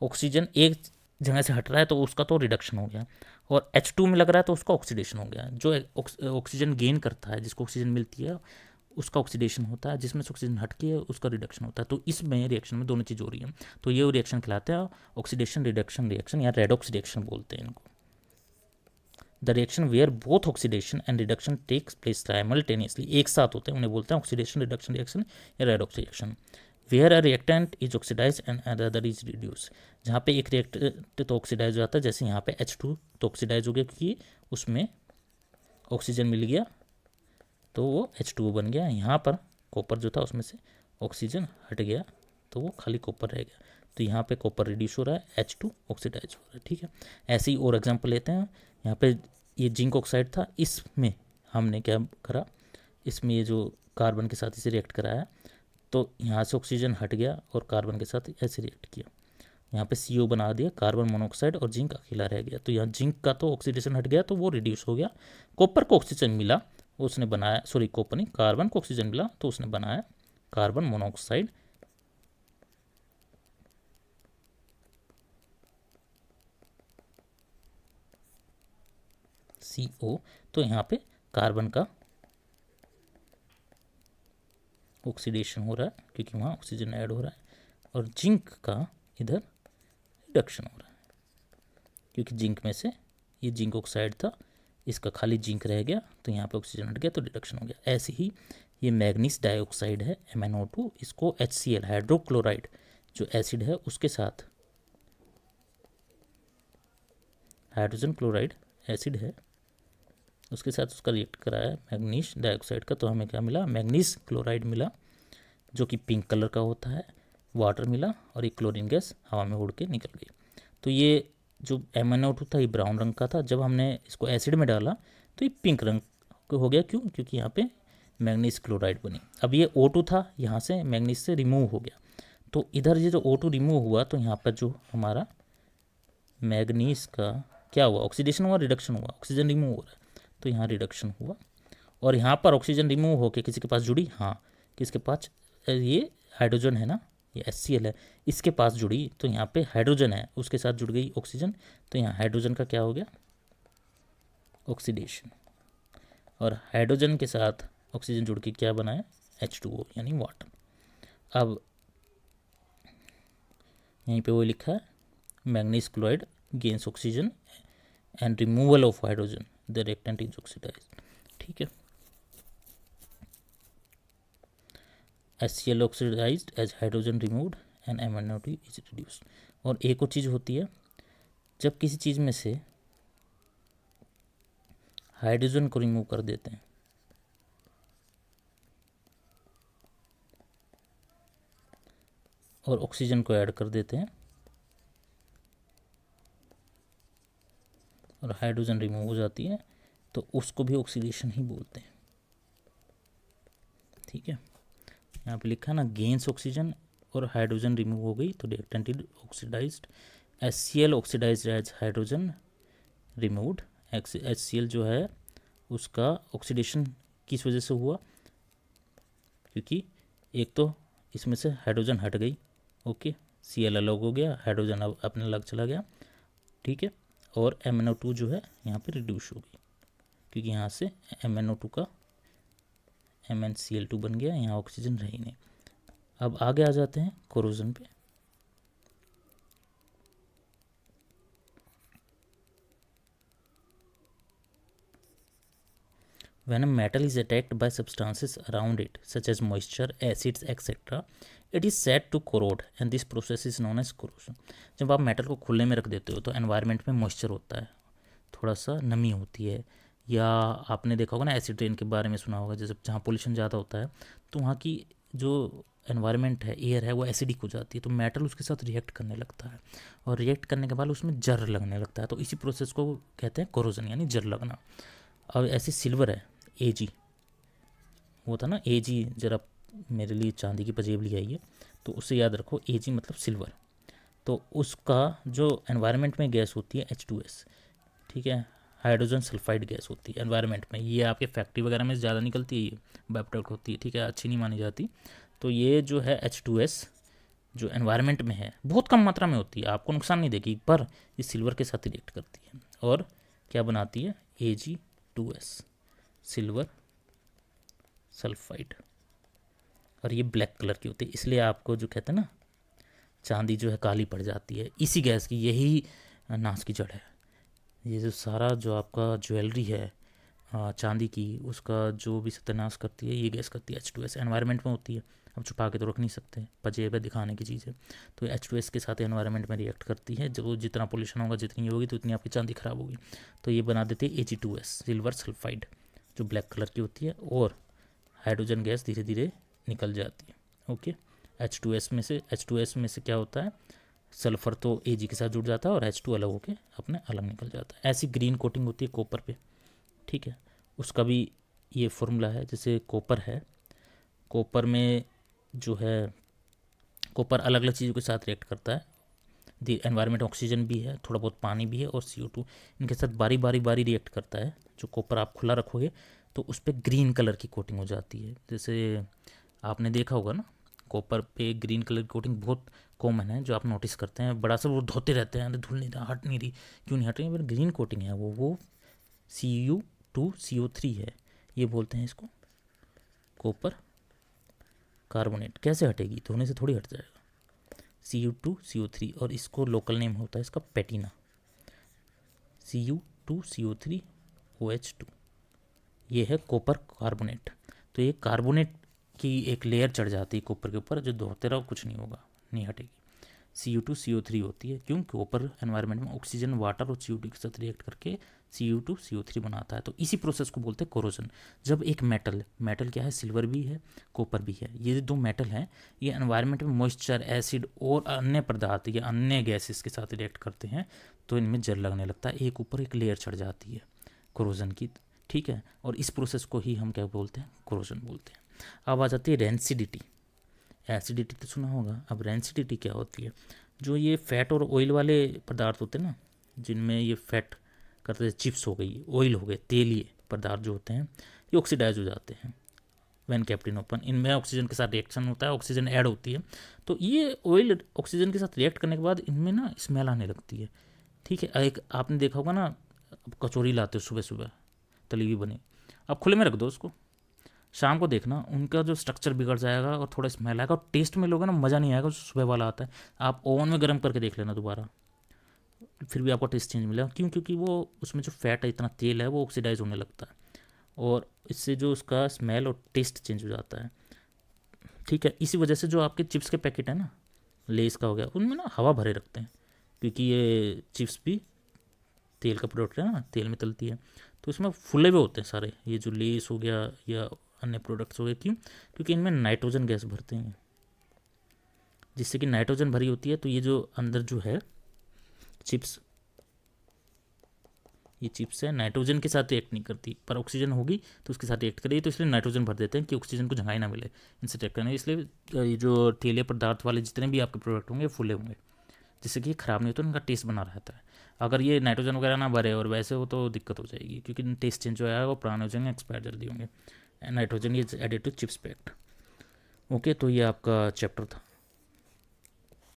ऑक्सीजन एक जगह से हट रहा है तो उसका तो रिडक्शन हो गया, और H2 में लग रहा है तो उसका ऑक्सीडेशन हो गया। जो ऑक्सीजन गेन करता है, जिसको ऑक्सीजन मिलती है, उसका ऑक्सीडेशन होता है, जिसमें से ऑक्सीजन हट के उसका रिडक्शन होता है। तो इसमें रिएक्शन में दोनों चीज़ हो रही है, तो ये रिएक्शन कहलाते हैं ऑक्सीडेशन रिडक्शन रिएक्शन, या रेडॉक्स रिएक्शन बोलते हैं इनको। The reaction where both oxidation and reduction takes place simultaneously, एक साथ होते हैं, उन्हें बोलते हैं ऑक्सीडेशन रिडक्शन रिएक्शन या redox reaction. Where a reactant is oxidise and other is reduce, जहाँ पे एक रिएक्टेंट तो ऑक्सीडाइज हो जाता है, जैसे यहाँ पे H2 तो ऑक्सीडाइज हो गया क्योंकि उसमें ऑक्सीजन मिल गया तो वो H2O बन गया। यहाँ पर कॉपर जो था उसमें से ऑक्सीजन हट गया तो वो खाली कॉपर रह गया, तो यहाँ पे कॉपर रिड्यूस हो रहा है, H2 ऑक्सीडाइज हो रहा है, ठीक है। ऐसे ही और एग्जांपल लेते हैं। यहाँ पे ये जिंक ऑक्साइड था, इसमें हमने क्या करा, इसमें ये जो कार्बन के साथ इसे रिएक्ट कराया तो यहाँ से ऑक्सीजन हट गया और कार्बन के साथ ऐसे रिएक्ट किया, यहाँ पे CO बना दिया, कार्बन मोनोऑक्साइड और जिंक अकेला रह गया। तो यहाँ जिंक का तो ऑक्सीडेशन हट गया तो वो रिड्यूस हो गया। कॉपर को ऑक्सीजन मिला, उसने बनाया, सॉरी कॉपर नहीं, कार्बन को ऑक्सीजन मिला तो उसने बनाया कार्बन मोनोऑक्साइड, CO। तो यहाँ पे कार्बन का ऑक्सीडेशन हो रहा है क्योंकि वहाँ ऑक्सीजन ऐड हो रहा है, और जिंक का इधर रिडक्शन हो रहा है क्योंकि जिंक में से ये जिंक ऑक्साइड था, इसका खाली जिंक रह गया तो यहाँ पे ऑक्सीजन हट गया तो रिडक्शन हो गया। ऐसे ही ये मैग्नीज डाइऑक्साइड है MnO2, इसको HCl हाइड्रोक्लोराइड जो एसिड है उसके साथ, हाइड्रोजन क्लोराइड एसिड है उसके साथ उसका रिएक्ट कराया मैग्नीज डाइऑक्साइड का, तो हमें क्या मिला, मैग्नीज क्लोराइड मिला जो कि पिंक कलर का होता है, वाटर मिला और एक क्लोरीन गैस हवा में उड़ के निकल गई। तो ये जो MnO2 था ये ब्राउन रंग का था, जब हमने इसको एसिड में डाला तो ये पिंक रंग हो गया। क्यों? क्योंकि यहाँ पे मैग्नीज क्लोराइड बनी। अब ये O2 था, यहाँ से मैग्नीज से रिमूव हो गया, तो इधर ये जो O2 रिमूव हुआ तो यहाँ पर जो हमारा मैग्नीज का क्या हुआ, ऑक्सीडेशन हुआ, रिडक्शन हुआ, ऑक्सीजन रिमूव हो रहा है तो यहाँ रिडक्शन हुआ। और यहाँ पर ऑक्सीजन रिमूव होकर किसी के पास जुड़ी, हाँ किसके पास, ये हाइड्रोजन है ना, ये HCl है, इसके पास जुड़ी तो यहाँ पे हाइड्रोजन है, उसके साथ जुड़ गई ऑक्सीजन, तो यहाँ हाइड्रोजन का क्या हो गया, ऑक्सीडेशन। और हाइड्रोजन के साथ ऑक्सीजन जुड़ के क्या बनाया, H2O यानी वाटर। अब यहीं पे वो लिखा है manganese chloride gains oxygen and removal of hydrogen the reactant is oxidised. ठीक है, HCl oxidized as hydrogen removed and MnO2 is reduced। और एक और चीज़ होती है, जब किसी चीज़ में से हाइड्रोजन को रिमूव कर देते हैं और ऑक्सीजन को ऐड कर देते हैं और हाइड्रोजन रिमूव हो जाती है तो उसको भी ऑक्सीडेशन ही बोलते हैं। ठीक है, यहाँ पे लिखा ना गेन्स ऑक्सीजन और हाइड्रोजन रिमूव हो गई तो reactant is oxidised. HCl oxidised as hydrogen removed. HCl जो है उसका ऑक्सीडेशन किस वजह से हुआ, क्योंकि एक तो इसमें से हाइड्रोजन हट गई, ओके, Cl अलग हो गया, हाइड्रोजन अब अपने अलग चला गया, ठीक है, और MnO2 जो है यहाँ पे रिड्यूस हो गई क्योंकि यहाँ से MnO2 का MnCl2 बन गया, यहाँ ऑक्सीजन रही नहीं। अब आगे आ जाते हैं कोरोजन पे। When a metal is attacked by substances around it, such as moisture, acids, etc., it is said to corrode and this process is known as corrosion। जब आप मेटल को खुले में रख देते हो तो एनवायरनमेंट में मॉइस्चर होता है, थोड़ा सा नमी होती है, या आपने देखा होगा ना एसिड रेन के बारे में सुना होगा, जैसे जहाँ पोल्यूशन ज़्यादा होता है तो वहाँ की जो एनवायरनमेंट है, एयर है, वो एसिडिक हो जाती है, तो मेटल उसके साथ रिएक्ट करने लगता है और रिएक्ट करने के बाद उसमें जर लगने लगता है, तो इसी प्रोसेस को कहते हैं कोरोजन यानी जर लगना। अब ऐसे सिल्वर है Ag, वो था ना Ag, जरा मेरे लिए चांदी की पजेब आई है तो उससे याद रखो Ag मतलब सिल्वर। तो उसका जो एनवायरनमेंट में गैस होती है H2S, ठीक है, हाइड्रोजन सल्फाइड गैस होती है एनवायरनमेंट में, ये आपके फैक्ट्री वगैरह में ज़्यादा निकलती है, ये बाय प्रोडक्ट होती है, ठीक है, अच्छी नहीं मानी जाती। तो ये जो है H2S जो एनवायरनमेंट में है बहुत कम मात्रा में होती है, आपको नुकसान नहीं देगी, पर ये सिल्वर के साथ रिएक्ट करती है और क्या बनाती है, Ag2S सिल्वर सल्फाइड, और ये ब्लैक कलर की होती है, इसलिए आपको जो कहते हैं ना चांदी जो है काली पड़ जाती है, इसी गैस की, यही नाश की जड़ है। ये जो सारा जो आपका ज्वेलरी है चांदी की, उसका जो भी सत्यानाश करती है ये गैस करती है H2S, एनवायरनमेंट में होती है, अब छुपा के तो रख नहीं सकते, पजेब है दिखाने की चीज़ है, तो H2S के साथ एनवायरनमेंट में रिएक्ट करती है, जब जितना पोल्यूशन होगा जितनी ये होगी तो उतनी आपकी चांदी खराब होगी, तो ये बना देती है Ag2S सिल्वर सल्फाइड जो ब्लैक कलर की होती है, और हाइड्रोजन गैस धीरे धीरे निकल जाती है। ओके, H2S में से क्या होता है, सल्फर तो Ag के साथ जुड़ जाता है और H2 अलग होके अपने अलग निकल जाता है। ऐसी ग्रीन कोटिंग होती है कॉपर पे, ठीक है, उसका भी ये फॉर्मूला है, जैसे कॉपर है, कॉपर में जो है कॉपर अलग अलग चीज़ों के साथ रिएक्ट करता है। दी एनवायरनमेंट ऑक्सीजन भी है, थोड़ा बहुत पानी भी है और CO2, इनके साथ बारी बारी बारी रिएक्ट करता है। जो कॉपर आप खुला रखोगे तो उस पर ग्रीन कलर की कोटिंग हो जाती है। जैसे आपने देखा होगा ना, कॉपर पे ग्रीन कलर की कोटिंग बहुत कॉमन है, जो आप नोटिस करते हैं। बड़ा सा वो धोते रहते हैं, धुल नहीं रहा, हट नहीं रही, क्यों नहीं हट रही? ग्रीन कोटिंग है वो Cu2CO3 है, ये बोलते हैं इसको कॉपर कार्बोनेट। कैसे हटेगी? धोने से थोड़ी हट जाएगा। Cu2CO3, और इसको लोकल नेम होता है इसका पैटिना, Cu2CO3OH2, ये है कॉपर कार्बोनेट। तो ये कार्बोनेट की एक लेयर चढ़ जाती है कॉपर के ऊपर, जो धोते रहो कुछ नहीं होगा, नहीं हटेगी। Cu2CO3 होती है, क्यों? कॉपर एनवायरनमेंट में ऑक्सीजन, वाटर और CO2 के साथ रिएक्ट करके Cu2CO3 बनाता है। तो इसी प्रोसेस को बोलते हैं कोरोजन। जब एक मेटल क्या है? सिल्वर भी है, कॉपर भी है। ये दो मेटल हैं, ये एनवायरनमेंट में मॉइस्चर, एसिड और अन्य पदार्थ या अन्य गैसेस के साथ रिएक्ट करते हैं, तो इनमें जल लगने लगता है, एक ऊपर एक लेयर चढ़ जाती है कोरोजन की। ठीक है, और इस प्रोसेस को ही हम क्या बोलते हैं? कोरोजन बोलते हैं। अब आ जाती है रेंसिडिटी। एसिडिटी तो सुना होगा, अब रेंसिडिटी क्या होती है? जो ये फैट और ऑयल वाले पदार्थ होते हैं ना, जिनमें ये फैट करते हैं, चिप्स हो गई, ऑयल हो गए, तेलीय पदार्थ जो होते हैं, ये ऑक्सीडाइज हो जाते हैं व्हेन केप्ट इन ओपन। इनमें ऑक्सीजन के साथ रिएक्शन होता है, ऑक्सीजन ऐड होती है, तो ये ऑयल ऑक्सीजन के साथ रिएक्ट करने के बाद इनमें ना स्मेल आने लगती है। ठीक है, एक आपने देखा होगा ना, कचौरी लाते हो सुबह सुबह तली हुई बनी, आप खुले में रख दो उसको, शाम को देखना उनका जो स्ट्रक्चर बिगड़ जाएगा और थोड़ा स्मेल आएगा, और टेस्ट में लोगे ना मज़ा नहीं आएगा जो सुबह वाला आता है। आप ओवन में गर्म करके देख लेना दोबारा, फिर भी आपको टेस्ट चेंज मिलेगा। क्यों? क्योंकि वो उसमें जो फैट है, इतना तेल है, वो ऑक्सीडाइज होने लगता है, और इससे जो उसका स्मेल और टेस्ट चेंज हो जाता है। ठीक है, इसी वजह से जो आपके चिप्स के पैकेट है ना, लेस का हो गया, उनमें ना हवा भरे रखते हैं, क्योंकि ये चिप्स भी तेल का प्रोडक्ट है ना, तेल में तलती है, तो इसमें फुले हुए होते हैं सारे, ये जो लेस हो गया या अन्य प्रोडक्ट्स हो गए। क्यों? क्योंकि इनमें नाइट्रोजन गैस भरते हैं, जिससे कि नाइट्रोजन भरी होती है, तो ये जो अंदर जो है चिप्स, ये चिप्स है, नाइट्रोजन के साथ रिएक्ट नहीं करती, पर ऑक्सीजन होगी तो उसके साथ रिएक्ट करेगी, तो इसलिए नाइट्रोजन भर देते हैं कि ऑक्सीजन को जगह ना मिले इनसे रिएक्ट करने। इसलिए ये जो तेलीय पदार्थ वाले जितने भी आपके प्रोडक्ट होंगे फुले होंगे, जिससे कि ख़राब नहीं होता, उनका टेस्ट बना रहता है। अगर ये नाइट्रोजन वगैरह ना भरे और वैसे हो तो दिक्कत हो जाएगी, क्योंकि टेस्ट चेंज हो जाएगा, वो पुराने हो जाएंगे, एक्सपायर जल्दी होंगे। Nitrogen is added to chips packed. Okay, तो ये आपका चैप्टर था।